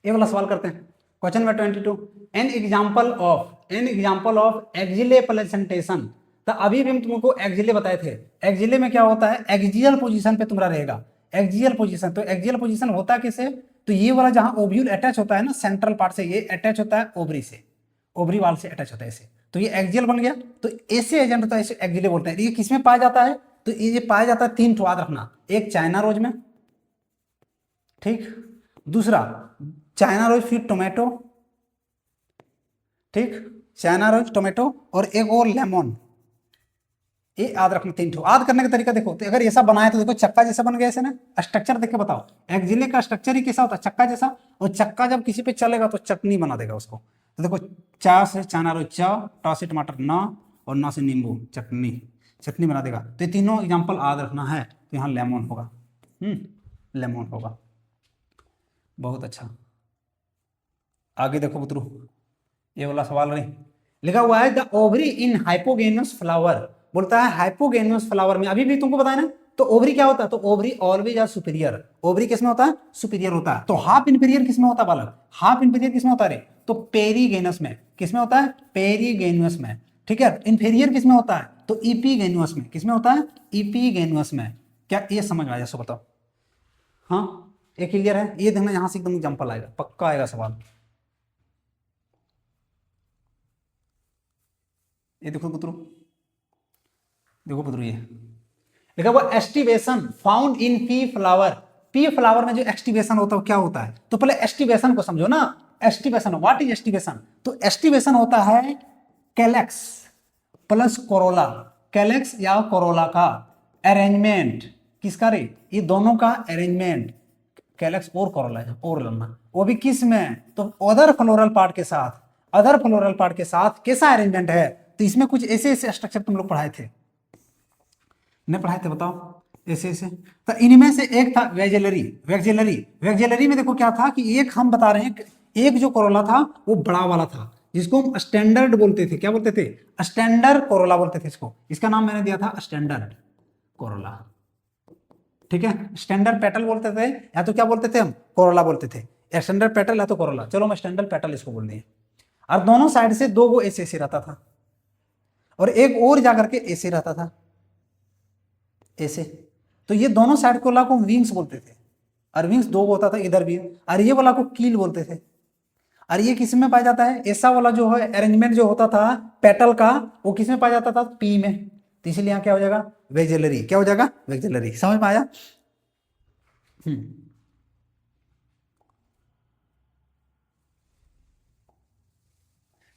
ये वाला सवाल करते हैं, question number 22, an example of axile placentation. तो अभी भी हम तुमको एक्जिले बताए थे, एक्जिले में क्या होता है, एक्सियल पोजीशन पे तुम्हारा रहेगा, एक्सियल पोजीशन। तो एक्सियल पोजीशन होता कैसे, तो ये वाला जहां ओव्यूल अटैच होता है ना सेंट्रल पार्ट से, ये अटैच होता है ओवरी से, ओवरी वाल से अटैच होता है ऐसे, तो ये एक्सियल बन गया। तो ऐसे एजेंट होता है, इसे एक्सियल बोलते हैं। ये किसमें पाया जाता है? तो ये पाया जाता है 3 ठो, याद रखना। एक चाइना रोज में, ठीक, दूसरा चाइना रोज फिर टोमेटो, ठीक, चाइना रोज टोमेटो, और एक और लेमन। ये याद रखना 3 ठो। याद करने का तरीका देखो, तो अगर ऐसा बनाया तो देखो चक्का जैसा बन गया ऐसे ना। स्ट्रक्चर देख के बताओ, एक्जिले का स्ट्रक्चर ही कैसा होता है? चक्का जैसा। और चक्का जब किसी पे चलेगा तो चटनी बना देगा उसको। तो देखो, चा से चाइना रोज चा, टा से टमाटर ना, और ना से नींबू, चटनी, चटनी बना देगा। तो ये तीनों एग्जाम्पल याद रखना है। तो यहाँ लेमन होगा, लेमन होगा। बहुत अच्छा। आगे देखो पुत्रू, ये वाला सवाल नहीं लिखा हुआ है, द ओवरी इन हाइपोगेनस फ्लावर। बोलता है हाइपोगेनस फ्लावर में, अभी भी तुमको बताया ना। तो ओवरी क्या होता है? तो ovary always are superior. Ovary किसमें होता है? सुपीरियर होता है। तो हाफ इंफीरियर किसमें होता है बालक? हाफ इंफीरियर किसमें होता है रे? तो पेरीगेनस में। किसमें होता है? पेरीगेनस में। ठीक है। इंफीरियर किसमें होता है? तो इपीगेनुअस में। किसमें होता है? इपीगेनुअस में। क्या ये समझ में आया? सो बताओ। हाँ, ये क्लियर है? ये देखना, यहां से एकदम एग्जाम्पल आएगा, पक्का आएगा सवाल। ये देखो पुत्रो, देखो पुत्रो, ये लिखा हुआ aestivation found in P flower. P flower में जो एक्सटिवेशन होता है क्या होता है? तो पहले एस्टिवेशन को समझो ना। Aestivation, what is aestivation? तो एस्टिवेशन होता है कैलेक्स प्लस कोरोला, कैलेक्स या कोरोला का अरेंजमेंट। किसका रे? ये दोनों का अरेंजमेंट, कैलेक्स और कोरोला है, और लम्बा, वो भी किस में? तो अदर फ्लोरल पार्ट के साथ। अदर फ्लोरल पार्ट के साथ कैसा अरेंजमेंट है? तो इसमें कुछ ऐसे ऐसे स्ट्रक्चर तुम लोग पढ़ाए थे, नहीं पढ़ाए थे? बताओ। ऐसे ऐसे। तो इनमें से एक था वेजेलरी। वेक्जेलरी, वेक्जेलरी में देखो क्या था कि एक हम बता रहे हैं, एक जो कोरोला था वो बड़ा वाला था, जिसको हम स्टैंडर्ड बोलते थे। क्या बोलते थे? स्टैंडर्ड कोरोला बोलते थे इसको। इसका नाम मैंने दिया था स्टैंडर्ड कोरोला। ठीक है। स्टैंडर्ड पेटल बोलते थे, या तो क्या बोलते थे हम? कोरोला बोलते थे। स्टैंडर्ड पेटल या तो कोरोला, चलो मैं स्टैंडर्ड पेटल इसको बोल दिए। और दोनों साइड से दो वो ऐसे ऐसे रहता था, और एक और जाकर के ऐसे रहता था, ऐसे। तो ये दोनों साइड को को विंग्स बोलते थे। और विंग्स दो होता था, इधर भी, और ये वाला को कील बोलते थे। और ये किस में पाया जाता है? ऐसा वाला जो है अरेंजमेंट जो होता था पेटल का, वो किस में पाया जाता था? पी में। तो इसलिए यहाँ क्या हो जाएगा? वेक्जेलरी। क्या हो जाएगा? वेक्जेलरी। समझ में आया?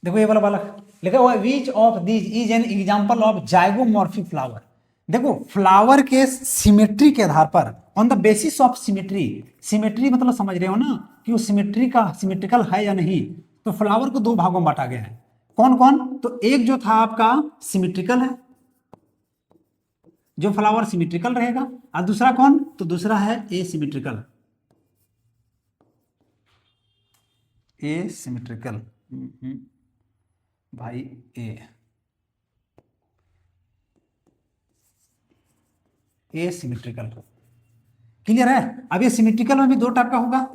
देखो ये वाला बालक लिखा हुआ है, which of these is an example of zygomorphic flower. देखो फ्लावर के सिमेट्री के आधार पर, on the basis of symmetry. Symmetry मतलब समझ रहे हो ना कि वो सिमेट्री का सिमेट्रिकल है या नहीं। तो फ्लावर को दो भागों में बांटा गया है। कौन कौन? तो एक जो था आपका सिमेट्रिकल है, जो फ्लावर सिमेट्रिकल रहेगा। और दूसरा कौन? तो दूसरा है ए सिमेट्रिकल। ए सिमेट्रिकल भाई, ए सिमेट्रिकल। क्लियर है? अब ये सिमेट्रिकल में भी दो टाइप का होगा।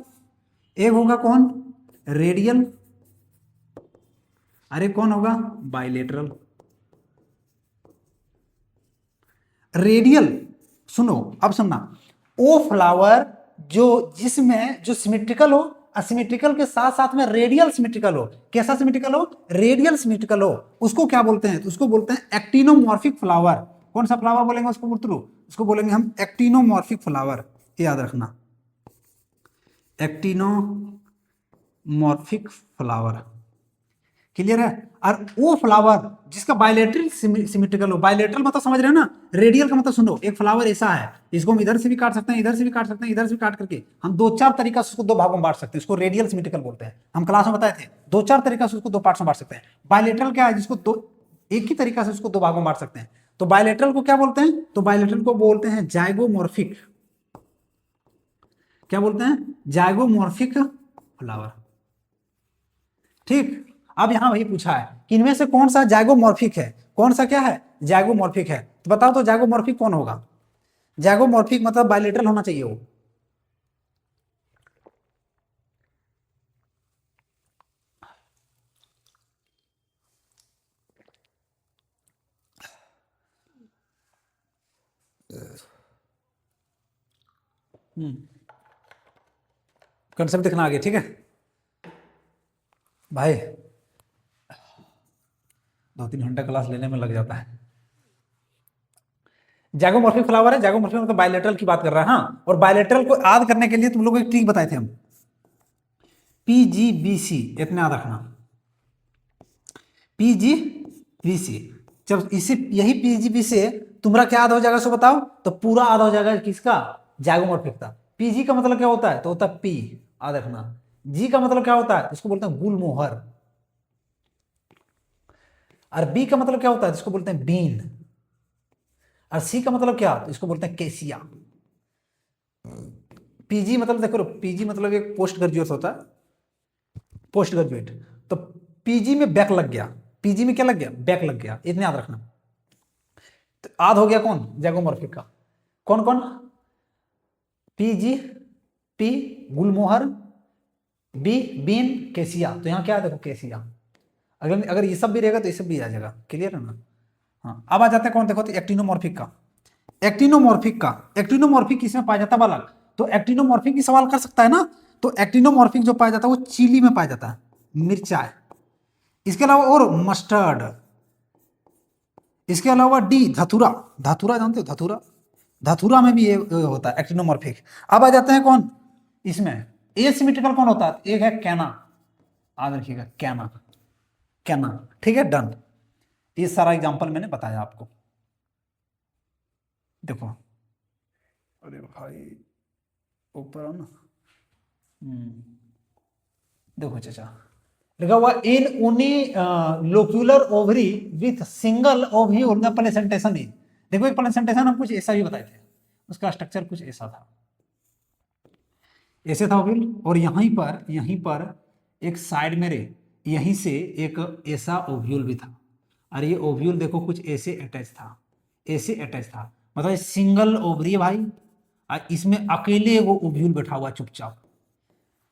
एक होगा कौन? रेडियल। अरे कौन होगा? बाइलेटरल। रेडियल, सुनो अब सुनना, वो फ्लावर जो जिसमें जो सिमेट्रिकल हो, असिमेट्रिकल के साथ साथ में रेडियल सिमेट्रिकल हो। कैसा सिमेट्रिकल हो? रेडियल सिमेट्रिकल हो। उसको क्या बोलते हैं? तो उसको बोलते हैं एक्टिनोमॉर्फिक फ्लावर। कौन सा फ्लावर बोलेंगे उसको मित्रों? उसको बोलेंगे हम एक्टिनोमॉर्फिक फ्लावर। याद रखना, एक्टिनोमॉर्फिक फ्लावर। क्लियर है? और वो फ्लावर जिसका बायलेटरल सिमेट्रिकल हो, बायलेटरल मतलब समझ रहे हो ना। रेडियल का मतलब सुनो, एक फ्लावर ऐसा है, इसको हम इधर से भी काट सकते हैं, इधर से भी काट सकते हैं, इधर से भी काट करके हम दो चार तरीका से उसको दो भागों में बांट सकते हैं। इसको रेडियल सिमेट्रिकल बोलते हैं। हम क्लास में बताए थे, दो चार तरीका से उसको दो पार्ट्स में बांट सकते हैं। बायलेटरल क्या है? जिसको दो एक ही तरीका से उसको दो भागों में बांट सकते हैं। तो बायलेटरल को क्या बोलते हैं? तो बायलेटरल को बोलते हैं जाइगोमॉर्फिक। क्या बोलते हैं? Zygomorphic flower. ठीक। अब यहां वही पूछा है कि इनमें से कौन सा जाइगोमॉर्फिक है, कौन सा क्या है? जाइगोमॉर्फिक है। तो बताओ तो जाइगोमॉर्फिक कौन होगा? जाइगोमॉर्फिक मतलब बायलेटरल होना चाहिए वो। कंसेप्ट दिखना आगे, ठीक है भाई। 2-3 घंटा क्लास लेने में लग जाता है। जैगोमॉर्फिक फ्लावर है, जैगोमॉर्फिक मतलब बायलेटरल की बात कर रहा है। हाँ, और बायलेटरल को याद करने के लिए तुम लोग को एक ट्रिक बताए थे हम, PGBC, इतना याद रखना, PGBC। जब इसी यही PGB से तुम्हारा क्या याद हो जाएगा सो बताओ, तो पूरा याद हो जाएगा किसका, जैगोमॉर्फिक का। PG का मतलब क्या होता है, तो होता है P, याद रखना। G का मतलब क्या होता है, इसको बोलते हैं गुलमोहर। और B का मतलब क्या होता है, इसको बोलते हैं बीन। और C का मतलब क्या, तो इसको बोलते हैं केसिया। PG मतलब देखो, PG मतलब एक पोस्ट ग्रेजुएट होता है, पोस्ट ग्रेजुएट। तो PG में बैक लग गया, PG में क्या लग गया, बैक लग गया, इतने याद रखना। तो याद हो गया कौन, जैगोमॉर्फिक का। कौन कौन, PG, P gulmohar, B bean, cassia. तो यहाँ क्या है देखो, केसिया। अगर अगर ये सब भी रहेगा तो ये सब भी आ जाएगा, क्लियर है ना। हाँ, अब आ जाते हैं कौन, देखो तो एक्टिनोमॉर्फिक का। एक्टिनोमॉर्फिक किसमें पाया जाता है बालक, तो एक्टिनोमॉर्फिक की सवाल कर सकता है ना। तो एक्टिनोमॉर्फिक जो पाया जाता है वो चिली में पाया जाता है, मिर्चाई। इसके अलावा और मस्टर्ड। इसके अलावा डी धतूरा, धतूरा जानते हो, धतूरा, धतूरा में भी ये होता है एक्टिनोमॉर्फिक। अब आ जाते हैं कौन इसमें, एसिमेट्रिकल कौन होता है, एक है कैना, याद रखिएगा कैना, कैना, ठीक है डन। ये सारा एग्जांपल मैंने बताया आपको, देखो। अरे भाई ऊपर आओ ना। देखो चाचा, लिखा हुआ in unilocular ovary with single ovule the placentation is. देखो एक प्लेसेंटेशन हम कुछ ऐसा भी बताए थे, उसका स्ट्रक्चर कुछ ऐसा था, ऐसे था ओव्यूल। और यहीं पर एक साइड में रे, यहीं से एक ऐसा ओव्यूल भी था। और ये ओव्यूल देखो कुछ ऐसे अटैच था, ऐसे अटैच था, मतलब सिंगल ओवरी है भाई। और इसमें अकेले वो ओव्यूल बैठा हुआ चुपचाप।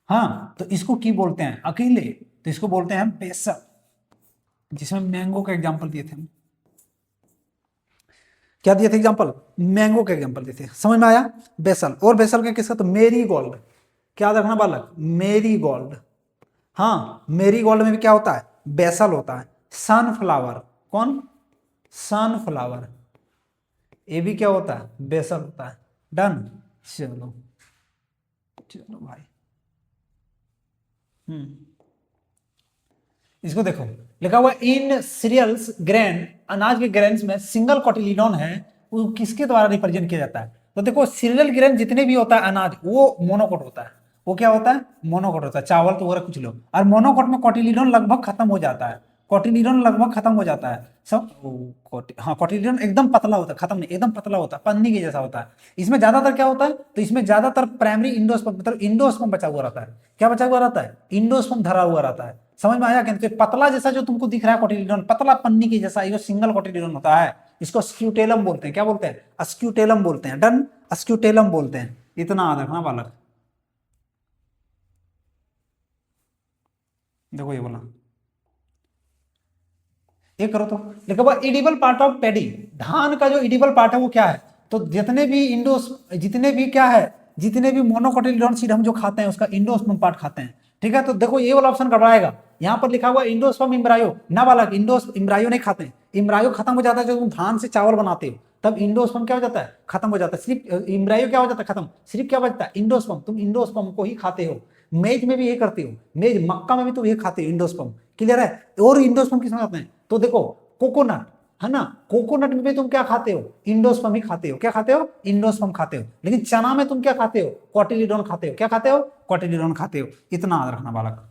हाँ, तो इसको की बोलते हैं अकेले, तो इसको बोलते हैं बेसल, जिसमें मैंगो का एग्जांपल दिए थे हम। क्या दिए थे एग्जांपल, मैंगो का एग्जांपल दिए थे, समझ में आया। बेसल, और बेसल का किसका, तो मेरी गोल्ड। क्या रखना बालक, मेरी गोल्ड। हाँ, मेरी गोल्ड में भी क्या होता है, बेसल होता है। सनफ्लावर, कौन, सनफ्लावर, ये भी क्या होता है, बेसल होता है। डन, चलो चलो भाई। इसको देखो, लिखा हुआ इन सीरियल्स ग्रेन, अनाज के ग्रेन्स में सिंगल कोटिलिडोन है, वो किसके द्वारा रिप्रेजेंट किया जाता है। तो देखो सीरियल ग्रेन जितने भी होता है अनाज, वो मोनोकोट होता है। वो क्या होता है, मोनोकोट होता है। चावल तो वगैरह कुछ लो, और मोनोकोट में कोटिलिडोन लगभग खत्म हो जाता है, कोटिलिडोन लगभग खत्म हो जाता है सब। हाँ, कोटिलिडोन एकदम पतला होता है, खत्म नहीं, एकदम पतला होता है, पन्नी के जैसा होता है। इसमें ज्यादातर क्या होता है, तो इसमें ज्यादातर प्राइमरी इंडोस्पर्म, मतलब इंडोस्पर्म बचा हुआ रहता है। क्या बचा हुआ रहता है, इंडोस्पर्म धरा हुआ रहता है। समझ में आया क्या, तो पतला जैसा जो तुमको दिख रहा है कोटिलिडोन, पतला पन्नी के जैसा, ये सिंगल कोटिलिडोन होता है। इसको स्क्यूटेलम बोलते हैं, क्या बोलते हैं, अस्क्यूटेलम बोलते हैं। डन, अस्क्यूटेलम बोलते हैं, इतना याद रखना बालक। देखो ये बोला, ये करो तो। लिखा हुआ इडिबल पार्ट ऑफ पेडी, धान का जो इडिबल पार्ट है वो क्या है, तो जितने भी जितने भी क्या है, जितने भी मोनोकोटिलिडोन सीड हम जो खाते हैं उसका इंडोस्पर्म पार्ट खाते हैं। ठीक है, तो देखो ये वाला ऑप्शन गड़बड़ाएगा। यहाँ पर लिखा हुआ इंडोस्पर्म इम्ब्रायो, ना बालक, इम्ब्रायो नहीं खाते हैं। इम्ब्रायो खत्म हो जाता है जब तुम धान से चावल बनाते हो, तब इंडोस्पर्म क्या हो जाता है, खत्म हो जाता है। सिर्फ इम्ब्रायो क्या हो जाता है, खत्म। सिर्फ क्या बचता है, इंडोस्पर्म। तुम इंडोस्पर्म को ही खाते हो। मेज में भी ये करते हो, मेज मक्का में भी तुम ये खाते हो, इंडोस्पर्म। क्लियर है। और इंडोस्पर्म किसमें खाते हैं, तो देखो कोकोनट है ना, कोकोनट में भी तुम क्या खाते हो, इंडोस्पर्म ही खाते हो। क्या खाते हो, इंडोस्पर्म खाते हो। लेकिन चना में तुम क्या खाते हो, कोटिलिडोन खाते हो। क्या खाते हो, कोटिलिडोन खाते हो। इतना याद रखना बालक।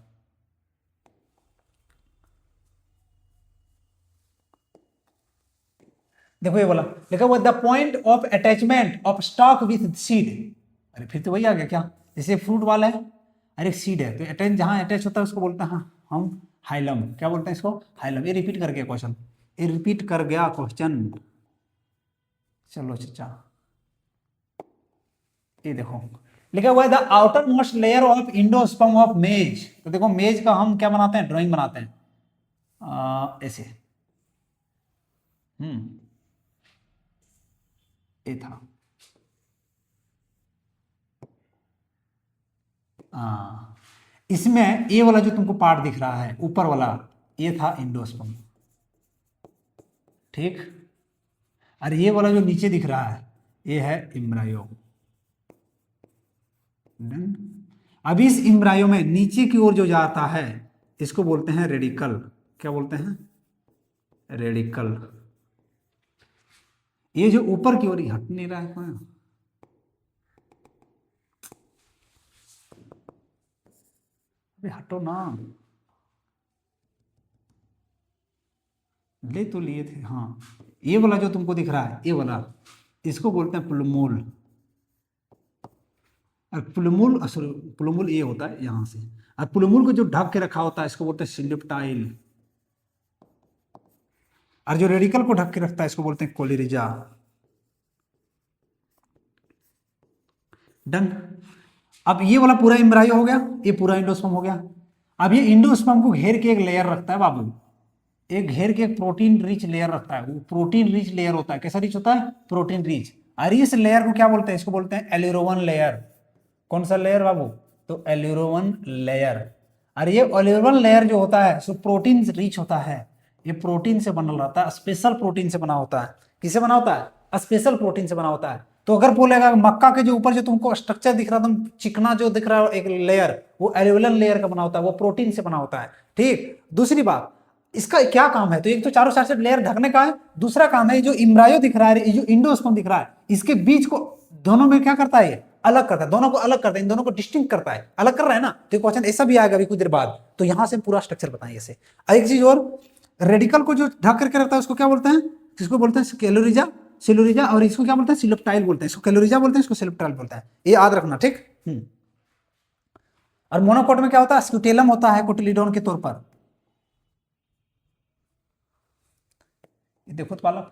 देखो ये बोला, लिखा हुआ the point of attachment of stock with seed. अरे फिर तो वही आ गया क्या, जैसे फ्रूट वाला है, अरे सीड है तो अटैच, जहां अटैच होता है उसको बोलते हैं, हाँ हम हाइलम, क्या बोलते हैं इसको, हाइलम। ये रिपीट कर गया क्वेश्चन, ये रिपीट कर गया क्वेश्चन। चलो चचा, ये देखो लिखा हुआ है the outer most layer of endosperm of मेज। तो देखो मेज का हम क्या बनाते हैं, ड्राइंग बनाते हैं ऐसे। ये था, इसमें ये वाला जो तुमको पार्ट दिख रहा है ऊपर वाला, ये था एंडोस्पर्म, ठीक। और ये वाला जो नीचे दिख रहा है ये है एम्ब्रायो। अब इस एम्ब्रायो में नीचे की ओर जो जाता है इसको बोलते हैं रेडिकल। क्या बोलते हैं? रेडिकल। ये जो ऊपर की ओर हट नहीं रहा है, अरे हटो ना, ले तो लिए थे। हाँ, ये वाला जो तुमको दिख रहा है ये वाला, इसको बोलते हैं प्लूमूल। और प्लूमूल ये होता है यहां से, और प्लूमूल को जो ढक के रखा होता है इसको बोलते हैं सिलिप्टाइल। और जो रेडिकल को ढक के रखता है इसको बोलते हैं कोलेरिजा। डन। अब ये वाला पूरा एम्ब्रायो हो गया, ये पूरा एंडोस्पर्म हो गया। अब ये एंडोस्पर्म को घेर के एक लेयर रखता है बाबू, एक घेर के एक प्रोटीन रिच लेयर रखता है। वो प्रोटीन रिच लेयर होता है। कैसा रिच होता है? Protein rich. और इस लेयर को क्या बोलते हैं? इसको बोलते हैं एल्यूरोवन लेयर। कौन सा लेयर बाबू? तो एल्यूरोवन लेयर। और ये एल्यूरोवन लेयर जो होता है सो प्रोटीन रिच होता है। ये प्रोटीन से बना रहता है, स्पेशल प्रोटीन से बना होता है। किससे बना होता है? स्पेशल प्रोटीन से बना होता है। तो अगर बोलेगा मक्का के जो ऊपर जो तुमको स्ट्रक्चर दिख रहा है, चिकना जो दिख रहा है एक लेयर, वो एल्यूरोवन लेयर का बना होता है, वो प्रोटीन से बना होता है, ठीक। दूसरी बात, इसका क्या काम है? तो एक तो चारों साइड से लेयर ढकने का है, दूसरा काम है जो एम्ब्रायो दिख रहा है, जो इंडोस्पर्म दिख रहा है, इसके बीच को दोनों में क्या करता है? ये अलग करता है, दोनों को अलग करता है, इन दोनों को डिस्टिंक्ट करता है। अलग कर रहा है ना, तो क्वेश्चन ऐसा भी आएगा अभी कुछ देर बाद। तो यहां से पूरा स्ट्रक्चर बताएं ऐसे। एक चीज और, रेडिकल को जो ढक करके रखता है उसको क्या बोलते हैं? इसको बोलते हैं कैलोरिजा, सिलोरिजा। और इसको क्या बोलते हैं? सिलोप्टाइल बोलते हैं। इसको कैलोरिजा बोलते हैं, इसको सिलोप्टाइल बोलते हैं। ये याद रखना, ठीक। और मोनोकोट में क्या होता है? स्क्यूटेलम होता है कोटिलीडोन के तौर पर। देखो तो पालक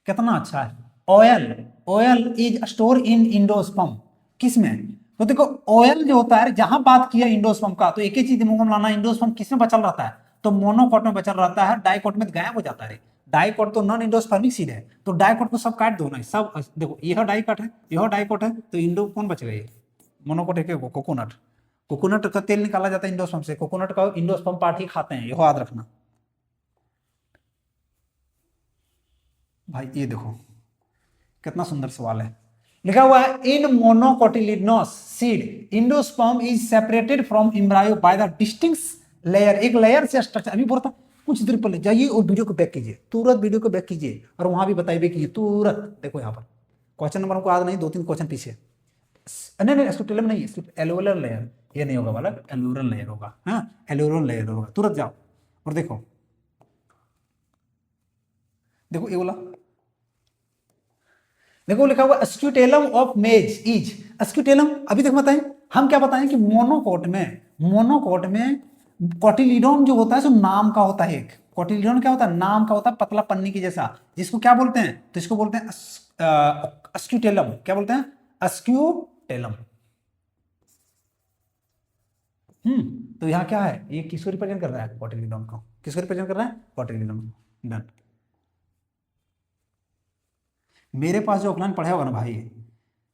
कितना अच्छा है। Oil is store in endosperm. किसमें? तो देखो ऑयल जो होता है, जहां बात किया इंडोस्पर्म का, तो एक ही चीज दिमाग में लाना, इंडोस्पर्म किसमें बचल रहता है? तो मोनोकोट में बचल रहता है, डाइकोट में गायब हो जाता है। डाइकोट तो नॉन इंडोस्पर्मिक सीड है, तो डाइकोट को सब काट दो ना, सब देखो यह डाइकोट है, यह डाइकोट है, तो इंडो कौन बच गए? मोनोकोट है। कोकोनट, कोकोनट का तेल निकाला जाता है इंडोस्पर्म से, कोकोनट का इंडोस्पर्म पार्ट ही खाते हैं, यह याद रखना भाई। ये देखो कितना सुंदर सवाल है, लिखा हुआ है in monocotyledonous seed endosperm is separated from embryo by the distinct layer. एक लेयर से स्ट्रक्चर, अभी बोलता कुछ देर पहले जाइए और वीडियो को बैक कीजिए, तुरंत वीडियो को बैक कीजिए, और वहां भी बताइए कीजिए तुरंत। देखो यहाँ पर क्वेश्चन नंबर हमको याद नहीं, 2-3 क्वेश्चन पीछे। नहीं, स्क्यूटेलम नहीं है, सिर्फ एल्वेओलर लेयर। ये नहीं होगा बालक, एल्यूरल लेयर होगा। हाँ, एल्यूरल लेयर होगा। तुरंत जाओ और देखो, देखो ये बोला, देखो लिखा हुआ स्क्यूटेलम ऑफ मेज इज। स्क्यूटेलम अभी तक बताएं, हम क्या बताएं कि मोनोकोट में कोटिलीडोन जो होता है सो नाम का होता है। एक कोटिलीडोन क्या होता है? नाम का होता है, पतला पन्नी की जैसा, जिसको क्या बोलते हैं? तो इसको बोलते हैं स्क्यूटेलम। क्या बोलते हैं? स्क्यूटेलम। तो यहाँ क्या है? ये किसको रिप्रेजेंट कर रहा है? कोटिलीडोन को। किसको रिप्रेजेंट कर रहा है? कोटिलीडोन को। डन। मेरे पास जो ऑफलाइन पढ़ा होगा ना भाई,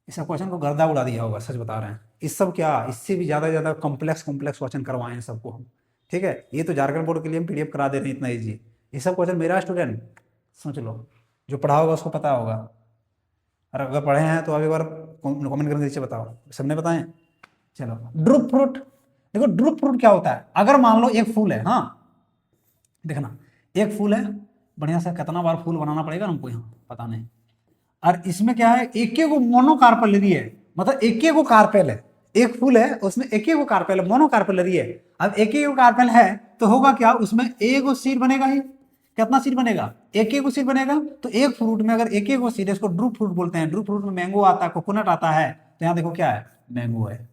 इस क्वेश्चन को गर्दा उड़ा दिया होगा, सच बता रहे हैं। इस सब क्या, इससे भी ज़्यादा कॉम्प्लेक्स क्वेश्चन करवाए हैं सबको हम, ठीक है। ये तो झारखंड बोर्ड के लिए हम PDF करा दे रहे हैं, इतना ईजी। ये सब क्वेश्चन मेरा स्टूडेंट सोच लो, जो पढ़ा होगा उसको पता होगा, और अगर पढ़े हैं तो अभी बार कमेंट करके नीचे बताओ, सबने बताएं। चलो, ड्रूप फ्रूट। देखो ड्रूप फ्रूट क्या होता है? अगर मान लो एक फूल है, हाँ देखना, एक फूल है बढ़िया सा, कितना बार फूल बनाना पड़ेगा हमको यहाँ पता नहीं। और इसमें क्या है? एक एक मोनोकार्पेलरी है, मतलब एक एक कार्पेल है। एक फूल है उसमें एक एक कार्पेल है, मोनोकार्पेलरी है। अब एक एक कार्पेल है तो होगा क्या? उसमें एक सीड बनेगा ही। कितना सीड बनेगा? एक एक सीड बनेगा। तो एक फ्रूट में अगर एक एक सीड है, इसको ड्रूप फ्रूट बोलते हैं। ड्रूप फ्रूट में मैंगो आता है, कोकोनट आता है। तो यहाँ देखो क्या है? मैंगो है।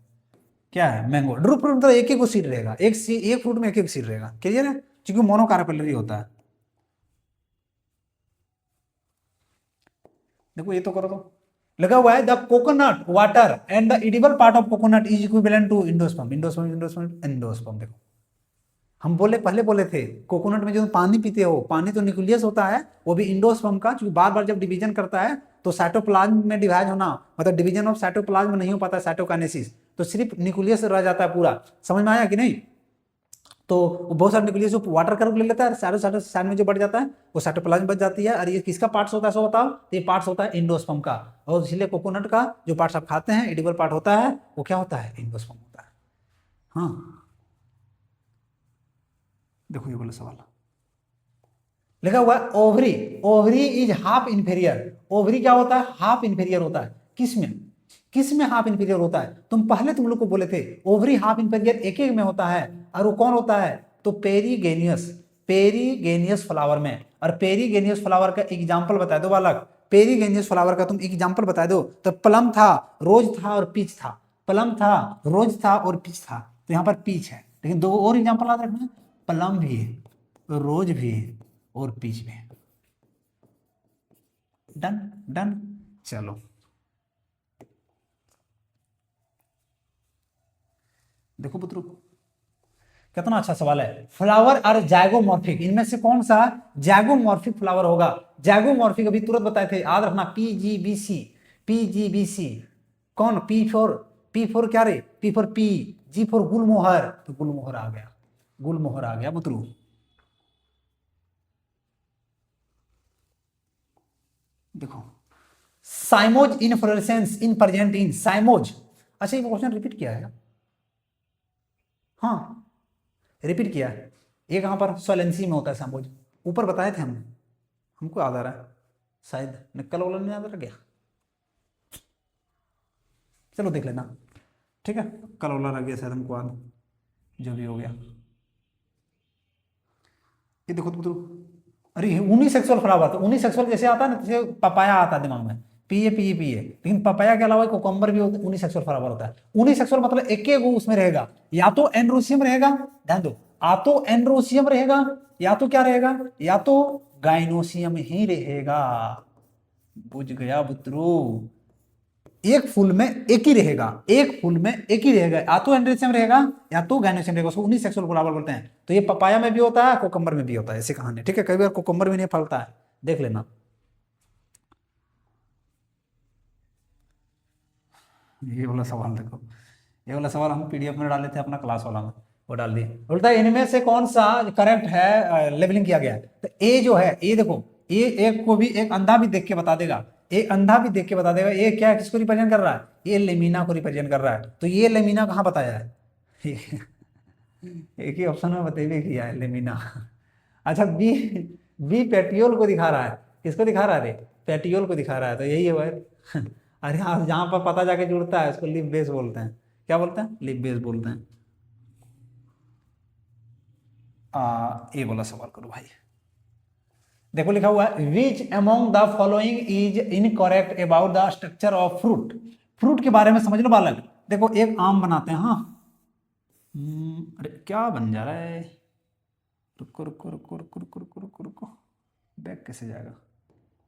क्या है? मैंगो। ड्रूप फ्रूट मतलब एक एक सीड रहेगा, एक फ्रूट में एक एक सीड रहेगा। क्लियर है? क्योंकि मोनोकार्पेलरी होता है। देखो ये तो करो, तो लगा हुआ है the coconut water and the edible part of coconut is equivalent to endosperm. Endosperm देखो, हम पहले बोले थे कोकोनट में जो पानी पीते हो, पानी तो न्यूक्लियस होता है, वो भी इंडोस्पर्म का, क्योंकि बार बार जब डिवीजन करता है तो साइटोप्लाज्म में डिवाइड होना, मतलब डिवीजन ऑफ साइटोप्लाज्म नहीं हो पाता, साइटोकाइनेसिस। तो सिर्फ न्यूक्लियस रह जाता है पूरा। समझ में आया कि नहीं? तो बहुत सारे न्यूक्लियस जो वाटर का रूप ले लेता है, साइड में जो बढ़ जाता है वो साइटोप्लाज्म बच जाती है। और ये किसका पार्ट्स होता है सो बताओ? तो ये पार्ट्स होता है एंडोस्पर्म का। और इसलिए कोकोनट का जो पार्ट्स आप खाते हैं एडिबल पार्ट होता है वो क्या होता है? एंडोस्पर्म होता है। हाँ देखो ये वाला सवाल लिखा हुआ है ovary, ovary is half inferior. Ovary क्या होता है? हाफ इंफीरियर होता है। किसमें? किसमें हाफ इंफीरियर होता है? तुम लोग को बोले थे ओवरी हाफ इंफीरियर एक एक में होता है। और वो कौन होता है? तो पेरीगेनियस, पेरीगेनियस फ्लावर में। और पेरीगेनियस फ्लावर का एग्जांपल बता दो बालक, पेरीगेनियस फ्लावर का तुम एग्जांपल बता दो। तो प्लम था, रोज था और पीच था। प्लम था, रोज था और पीच था। तो यहाँ पर पीच है, लेकिन दो और एग्जांपल याद रखना, प्लम भी है, रोज भी है और पीच में। Done done. चलो देखो पुत्रों कितना अच्छा सवाल है। फ्लावर और जाइगोमॉर्फिक, इनमें से कौन सा जाइगोमॉर्फिक फ्लावर होगा? जाइगोमॉर्फिक अभी तुरंत बताए थे, याद रखना, पीजीबीसी, पीजीबीसी। कौन? पी फोर क्या रे? P for P, G for gulmohar. तो गुलमोहर आ गया, गुलमोहर आ गया पुत्रों। देखो cymose inflorescence in present in cymose. अच्छा ये क्वेश्चन रिपीट किया है? हाँ रिपीट किया है। ये कहां पर? सोलेंसी में होता है साइमोज। ऊपर बताए थे हम, हमको याद आ रहा है, शायद निकल वाला नहीं याद रह गया। चलो देख लेना, ठीक है? कल वाला रह गया शायद हमको याद, जो भी हो गया। ये देखो तो अरे यूनिसेक्सुअल फ्लावर, तो यूनिसेक्सुअल जैसे आता है ना, जैसे पपाया आता है दिमाग में, पिए पिए पिए। लेकिन पपाया के अलावा कोकम्बर भी यूनिसेक्सुअल फ्लावर होता है। यूनिसेक्सुअल मतलब एक एक उसमें रहेगा, या तो एंड्रोसियम रहेगा, ध्यान दो, या तो एंड्रोसियम रहेगा, या तो क्या रहेगा, या तो गाइनोसियम ही रहेगा। बुझ गया पुत्रो, एक फूल में एक ही रहेगा, एक फूल में एक ही रहेगा, या तो एंड्रोसियम रहेगा या तो गाइनोसियम रहेगा, उसको यूनिसेक्सुअल फ्लावर बोलते हैं। तो ये पपाया में भी होता है, कोकम्बर में भी होता है, ऐसी कहानी, ठीक है? कई बार कोकम्बर में नहीं फलता है, देख लेना। ये वाला सवाल देखो, ये वाला सवाल हम पीडीएफ में डाले थे अपना क्लास वाला में, वो डाल दिए। बोलता है इनमें से कौन सा करेक्ट है, लेबलिंग किया गया है। तो ए जो है, ये देखो, ये एक को भी एक अंधा भी देख के बता देगा, एक अंधा भी देख के बता देगा ये क्या किसको रिप्रेजेंट कर रहा है, ये लेमिना को रिप्रेजेंट कर रहा है। तो ये लेमिना कहाँ बताया है? एक ही ऑप्शन में बतेबे किया है लेमिना। अच्छा बी, बी पेटियोल को दिखा रहा है, किसको दिखा रहा है रे? पेटियोल को दिखा रहा है, तो यही है वह। अरे हाँ, जहां पर पता जाके जुड़ता है उसको लिप बेस बोलते हैं। क्या बोलते हैं? लिप बेस बोलते हैं। ये वाला सवाल करो भाई। देखो लिखा हुआ है which among the following is incorrect about the structure of fruit. Fruit के बारे में समझ लो बालक। देखो एक आम बनाते हैं, हाँ। अरे क्या बन जा रहा है? रुको रुको रुको रुको रुको रुको रुको रुको, बैक कैसे जाएगा?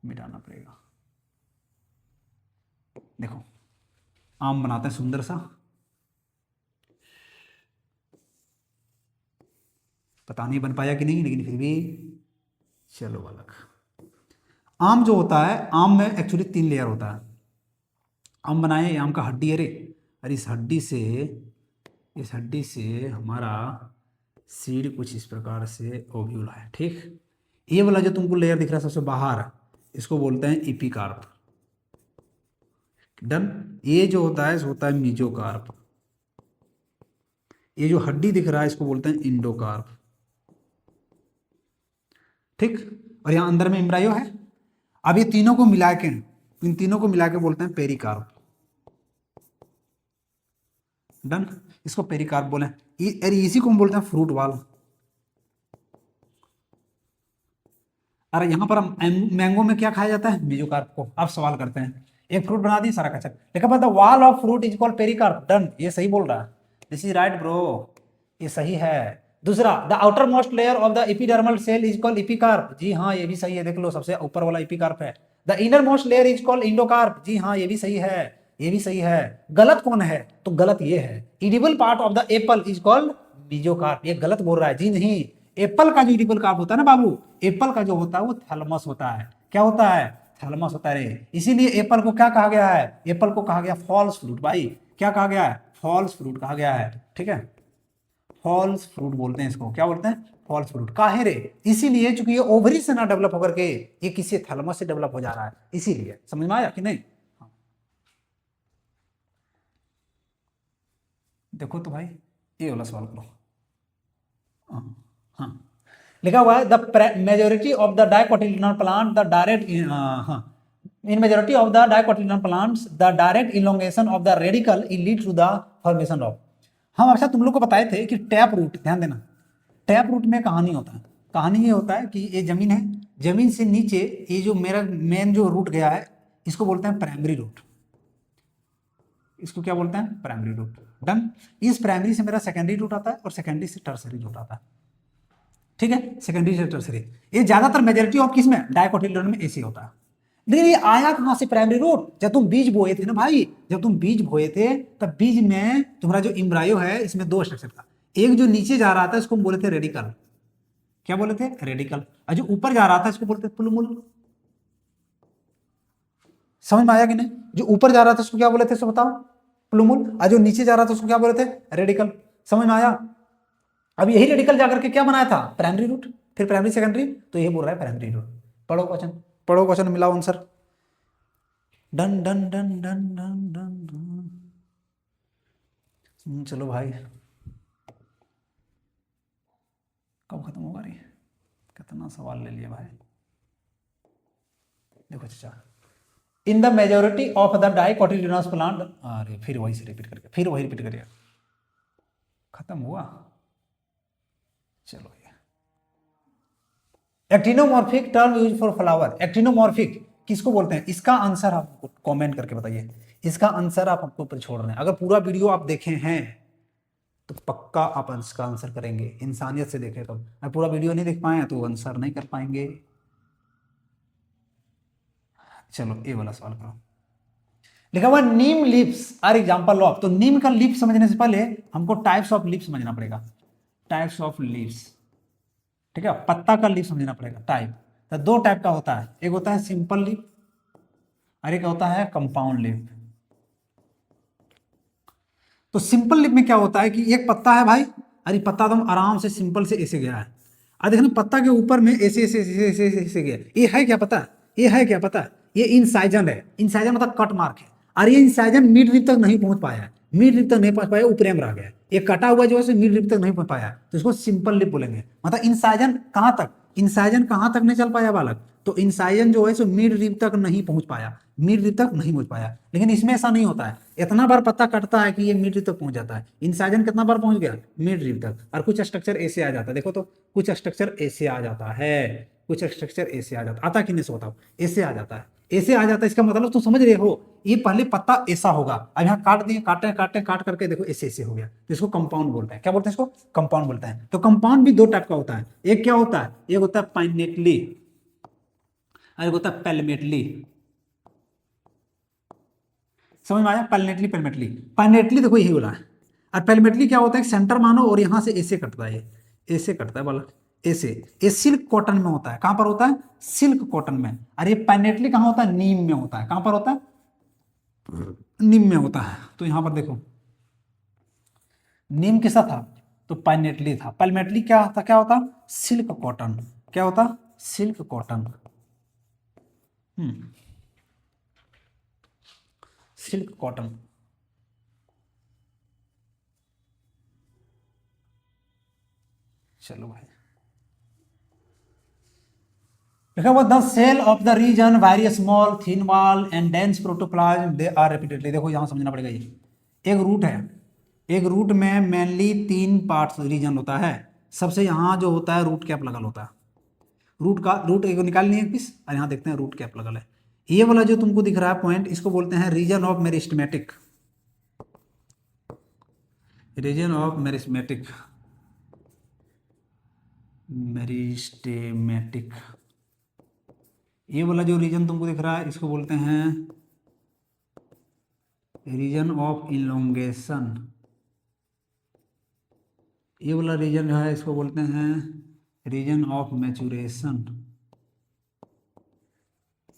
मिटाना पड़ेगा। देखो आम बनाते हैं सुंदर सा, पता नहीं बन पाया कि नहीं, लेकिन फिर भी चलो बालक। आम जो होता है, आम में एक्चुअली 3 लेयर होता है। आम बनाए, आम का हड्डी है रे, और इस हड्डी से हमारा सीड कुछ इस प्रकार से ओव्यूल है, ठीक? ये वाला जो तुमको लेयर दिख रहा है सबसे बाहर, इसको बोलते हैं एपिकार्प। डन। ये जो होता है होता है मीजोकार्प। ये जो हड्डी दिख रहा है इसको बोलते हैं इंडोकार्प, ठीक? और यहां अंदर में एम्ब्रायो है। अब ये तीनों को मिला के, इन तीनों को मिला के बोलते हैं पेरिकार्प। डन। इसको पेरिकार्प बोले। इसी को हम बोलते हैं फ्रूट वाल। अरे यहां पर हम मैंगो में क्या खाया जाता है? मेजोकार्प को। अब सवाल करते हैं, एक फ्रूट बना दी सारा कचर, देखा पता wall of fruit is called pericarp. Done, ये सही बोल रहा है, दिस इज राइट ब्रो, ये सही है। दूसरा, the outer most layer of the epidermal cell is called epicarp. जी हाँ ये भी सही है, देख लो सबसे ऊपर वाला एपिकार्प है। The inner most layer is called endocarp. जी हाँ ये भी सही है, ये भी सही है। गलत कौन है? तो गलत ये है, edible part of the Apple is called mesocarp. ये गलत बोल रहा है। जी नहीं, एप्पल का जो इडिबल कार्प होता है ना बाबू, एप्पल का जो होता है वो थैलमस होता है। क्या होता है? थैलमस होता है रे। इसीलिए एप्पल को क्या कहा गया है? एप्पल को कहा गया फॉल्स फ्रूट भाई। क्या कहा गया है? फॉल्स फ्रूट कहा गया है, ठीक है। फॉल्स फ्रूट बोलते हैं इसको, क्या बोलते हैं, फॉल्स फ्रूट। काहे रे, इसीलिए चूंकि ये ओवरी से ना डेवलप होकर के ये किसी थैलेमस से डेवलप हो जा रहा है, इसीलिए। समझ में आया कि नहीं? हाँ। देखो तो भाई ये वाला सवाल करो। हाँ हाँ, लिखा हुआ है the majority of the dicotyledonal plant the direct, हाँ, in majority of the dicotyledonal plants the direct elongation of the radical lead to the formation of. हम अच्छा तुम लोग को बताए थे कि टैप रूट, ध्यान देना, टैप रूट में कहानी होता है। कहानी ये होता है कि ये जमीन है, जमीन से नीचे ये जो मेरा मेन जो रूट गया है इसको बोलते हैं प्राइमरी रूट। इसको क्या बोलते हैं, प्राइमरी रूट। डन। इस प्राइमरी से मेरा सेकेंडरी रूट आता है और सेकेंडरी से टर्सरी रूट आता है, ठीक है, सेकेंडरी से टर्सरी। ये ज्यादातर मेजोरिटी ऑफ किसमें, डाइकोटिलिडोन में ऐसे होता है। लेकिन ये आया कहां से प्राइमरी रूट, जब तुम बीज बोए थे ना भाई, जब तुम बीज बोए थे तब बीज में तुम्हारा जो इम्ब्रायो है इसमें दो स्ट्रक्चर था। एक जो नीचे जा रहा था इसको हम बोले थे रेडिकल, क्या बोले थे, रेडिकल। और जो ऊपर जा रहा था इसको बोलते थे प्लूमुल। समझ में आया कि नहीं? जो ऊपर जा रहा था उसको क्या बोले थे, इसको बताओ, प्लूमुल। और जो नीचे जा रहा था उसको क्या बोले थे, रेडिकल। समझ में आया? अब यही रेडिकल जाकर के क्या बनाया था, प्राइमरी रूट, फिर प्राइमरी सेकेंडरी, तो यही बोल रहा है प्राइमरी रूट। पढ़ो क्वेश्चन, पढ़ो क्वेश्चन, मिलाओ answer. Done done done done done done done. चलो भाई, कब खत्म होगा रे, कितना सवाल ले लिया भाई। देखो चाचा, in the majority of the dicotyledonous plant, अरे फिर वही से रिपीट करके, फिर वही रिपीट करिए, खत्म हुआ। चलो ये actinomorphic term use for flower. Actinomorphic किसको बोलते हैं, इसका आंसर आप कमेंट करके बताइए। इसका आंसर आप हमको ऊपर छोड़ रहे हैं। अगर पूरा वीडियो आप देखे हैं तो पक्का आप इसका आंसर करेंगे, इंसानियत से देखे तो। मैं पूरा वीडियो नहीं देख पाए तो आंसर नहीं कर पाएंगे। चलो ये वाला सवाल करो। लिखा हुआ नीम लीव्स आर एग्जांपल ऑफ। तो नीम का लीफ समझने से पहले हमको टाइप्स ऑफ लीफ समझना पड़ेगा, टाइप्स ऑफ लीव्स, ठीक है। पत्ता का लीफ समझना पड़ेगा, टाइप। तो दो टाइप का होता है, एक होता है सिंपल लीफ और एक होता है कंपाउंड लीफ। तो सिंपल लीफ में क्या होता है कि एक पत्ता है भाई, अरे पत्ता एकदम आराम से सिंपल से ऐसे गया है। अब देखना पत्ता के ऊपर में ऐसे ऐसे ऐसे ऐसे ऐसे ऐसे गया, ये है क्या पता है, ये है क्या पता है, ये इंसाइजन है। इंसाइजन मतलब कट मार्क है, और ये इंसाइजन मिड रिप तक नहीं पहुंच पाया है, मिड रिप तक नहीं पहुंच पाया, ऊपर में रह गया। ये कटा हुआ जो है मिड रिप तक नहीं पहुंच पाया, तो इसको सिंपल लिप बोलेंगे। मतलब इंसाइजन कहाँ तक, इंसाइजन कहाँ तक नहीं चल पाया बालक, तो इंसाइजन जो है सो मिड रिप तक नहीं पहुंच पाया, मिड रिप तक नहीं पहुंच पाया। लेकिन इसमें ऐसा नहीं होता है, इतना बार पत्ता कटता है कि ये मिड रिप तक पहुंच जाता है। इंसाइजन कितना बार पहुंच गया, मिड रिप तक। और कुछ स्ट्रक्चर ऐसे आ जाता है, देखो तो कुछ स्ट्रक्चर ऐसे आ जाता है, कुछ स्ट्रक्चर ऐसे आ जाता, आता कि नहीं से बताओ, ऐसे आ जाता है, ऐसे आ जाता है। इसका मतलब तुम समझ रहे हो, ये पहले पत्ता ऐसा होगा, अब यहाँ काट दिए, काटे काटे काट करके देखो ऐसे ऐसे हो गया, तो इसको कंपाउंड बोलते हैं। क्या बोलते हैं इसको, कंपाउंड बोलते हैं। तो कंपाउंड भी दो टाइप का होता है, एक क्या होता है, एक होता है पाइनेटली और एक होता है पैल्मेटली। समझ में आया, पैल्मेटली पैल्मेटली। पैल्मेटली देखो यही बोला है, और पैल्मेटली क्या होता है, सेंटर मानो और यहाँ से ऐसे कटता है, ऐसे कटता है बोला, ऐसे। ये सिल्क कॉटन में होता है, कहां पर होता है, सिल्क कॉटन में। और ये पैनेटली कहां होता है, नीम में होता है। कहां पर होता है, नीम में होता है। तो यहां पर देखो नीम किसा था, तो पैनेटली था। पैल्मेटली क्या था, क्या होता, सिल्क कॉटन। क्या होता, सिल्क कॉटन, सिल्क कॉटन। चलो भाई, देखो वो the cell of the region very small thin wall and dense protoplasm they are repeatedly. देखो यहां समझना पड़ेगा, ये एक रूट है, एक रूट में मेनली तीन पार्ट्स रीजन होता है। सबसे यहाँ जो होता है रूट कैप लगल होता है, रूट का रूट एक निकाल लिए एक पीस, और यहाँ देखते हैं रूट कैप लगल है। ये वाला जो तुमको दिख रहा है पॉइंट, इसको बोलते हैं region of meristematic, region of meristematic, meristematic. ये वाला जो रीजन तुमको दिख रहा है इसको बोलते हैं रीजन ऑफ इलोंगेशन। ये वाला रीजन जो है इसको बोलते हैं रीजन ऑफ मैचुरेशन।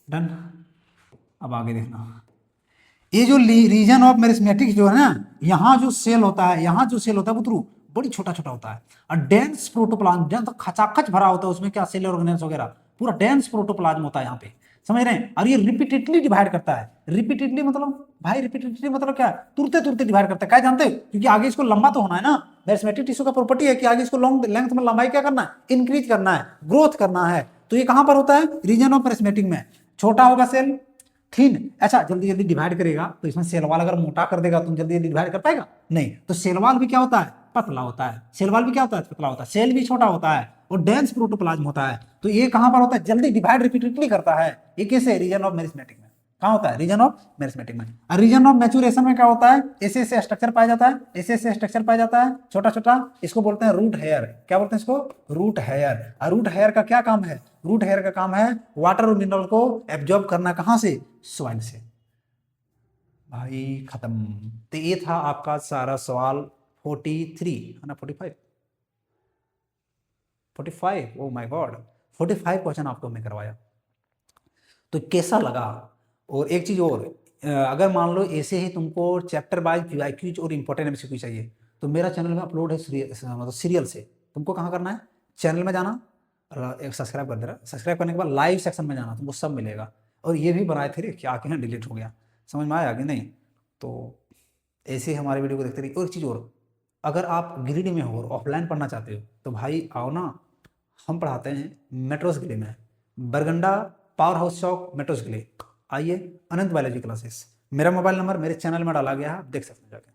डन। अब आगे देखना, ये जो रीजन ऑफ मेरिस्मेटिक जो है ना, यहाँ जो सेल होता है, यहाँ जो सेल होता है बुतरू बड़ी छोटा छोटा होता है, और डेंस प्रोटोप्लाज्म, डेंस तो खचाखच भरा होता है उसमें, क्या सेल ऑर्गेनेल्स वगैरह, पूरा डेंस प्रोटोप्लाज्म होता है यहाँ पे, समझ रहे हैं। और ये रिपीटेडली डिवाइड करता है, रिपीटेडली मतलब भाई रिपीटेडली मतलब क्या, तुरते तुरते डिवाइड करता है, क्या जानते हैं, क्योंकि आगे इसको लंबा तो होना है ना। मेरिस्मेटिक टिश्यू का प्रॉपर्टी है कि आगे इसको लॉन्ग लेंथ में लंबाई क्या करना है, इंक्रीज करना है, ग्रोथ करना है। तो ये कहां पर होता है, रीजन ऑफ मेरिस्मेटिक में। छोटा होगा सेल, थिन, अच्छा जल्दी जल्दी डिवाइड करेगा तो इसमें सेल वाल अगर मोटा कर देगा तुम जल्दी जल्दी डिवाइड कर पाएगा नहीं, तो सेल वाल भी क्या होता है, पतला होता है, सेल वाल भी क्या होता है, पतला होता है, सेल भी छोटा होता है और डेंस प्रोटोप्लाज्म होता है। तो ये कहां पर होता है, जल्दी डिवाइड रिपीटेडली करता है। ये कैसे, रीजन ऑफ मेरिस्मेटिक में। कहां होता है, रीजन ऑफ मेरिस्मेटिक में। और रीजन ऑफ मैच्योरेशन में क्या होता है, ऐसे ऐसे स्ट्रक्चर पाया जाता है, ऐसे ऐसे स्ट्रक्चर पाया जाता है छोटा छोटा, इसको बोलते हैं रूट हेयर। क्या बोलते हैं इसको, रूट हेयर। और रूट हेयर का क्या काम है, रूट हेयर का काम है वाटर और मिनरल को एब्जॉर्ब करना, कहां से, सॉइल से। भाई खत्म। तो ये था आपका सारा सवाल 43 है ना, 45 45, ओ माय गॉड 45 क्वेश्चन आपको हमने करवाया। तो कैसा लगा। और एक चीज और, अगर मान लो ऐसे ही तुमको चैप्टर वाइज पीवाईक्यूज और इंपॉर्टेंट एमसीक्यू चाहिए तो मेरा चैनल में अपलोड है मतलब सीरियल से। तुमको कहाँ करना है, चैनल में जाना और एक सब्सक्राइब कर देना, सब्सक्राइब करने के बाद लाइव सेक्शन में जाना, तुमको सब मिलेगा। और ये भी बनाए थे रे क्या क्या डिलीट हो गया, समझ में आया कि नहीं। तो ऐसे ही हमारे वीडियो को देखते रहिए। और एक चीज़ और, अगर आप गिरिडीह में हो और ऑफलाइन पढ़ना चाहते हो तो भाई आओ ना, हम पढ़ाते हैं मेट्रोस गिले में, बरगंडा पावर हाउस चौक मेट्रोस गिले। आइए, अनंत बायोलॉजी क्लासेस। मेरा मोबाइल नंबर मेरे चैनल में डाला गया है, आप देख सकते हैं जाके।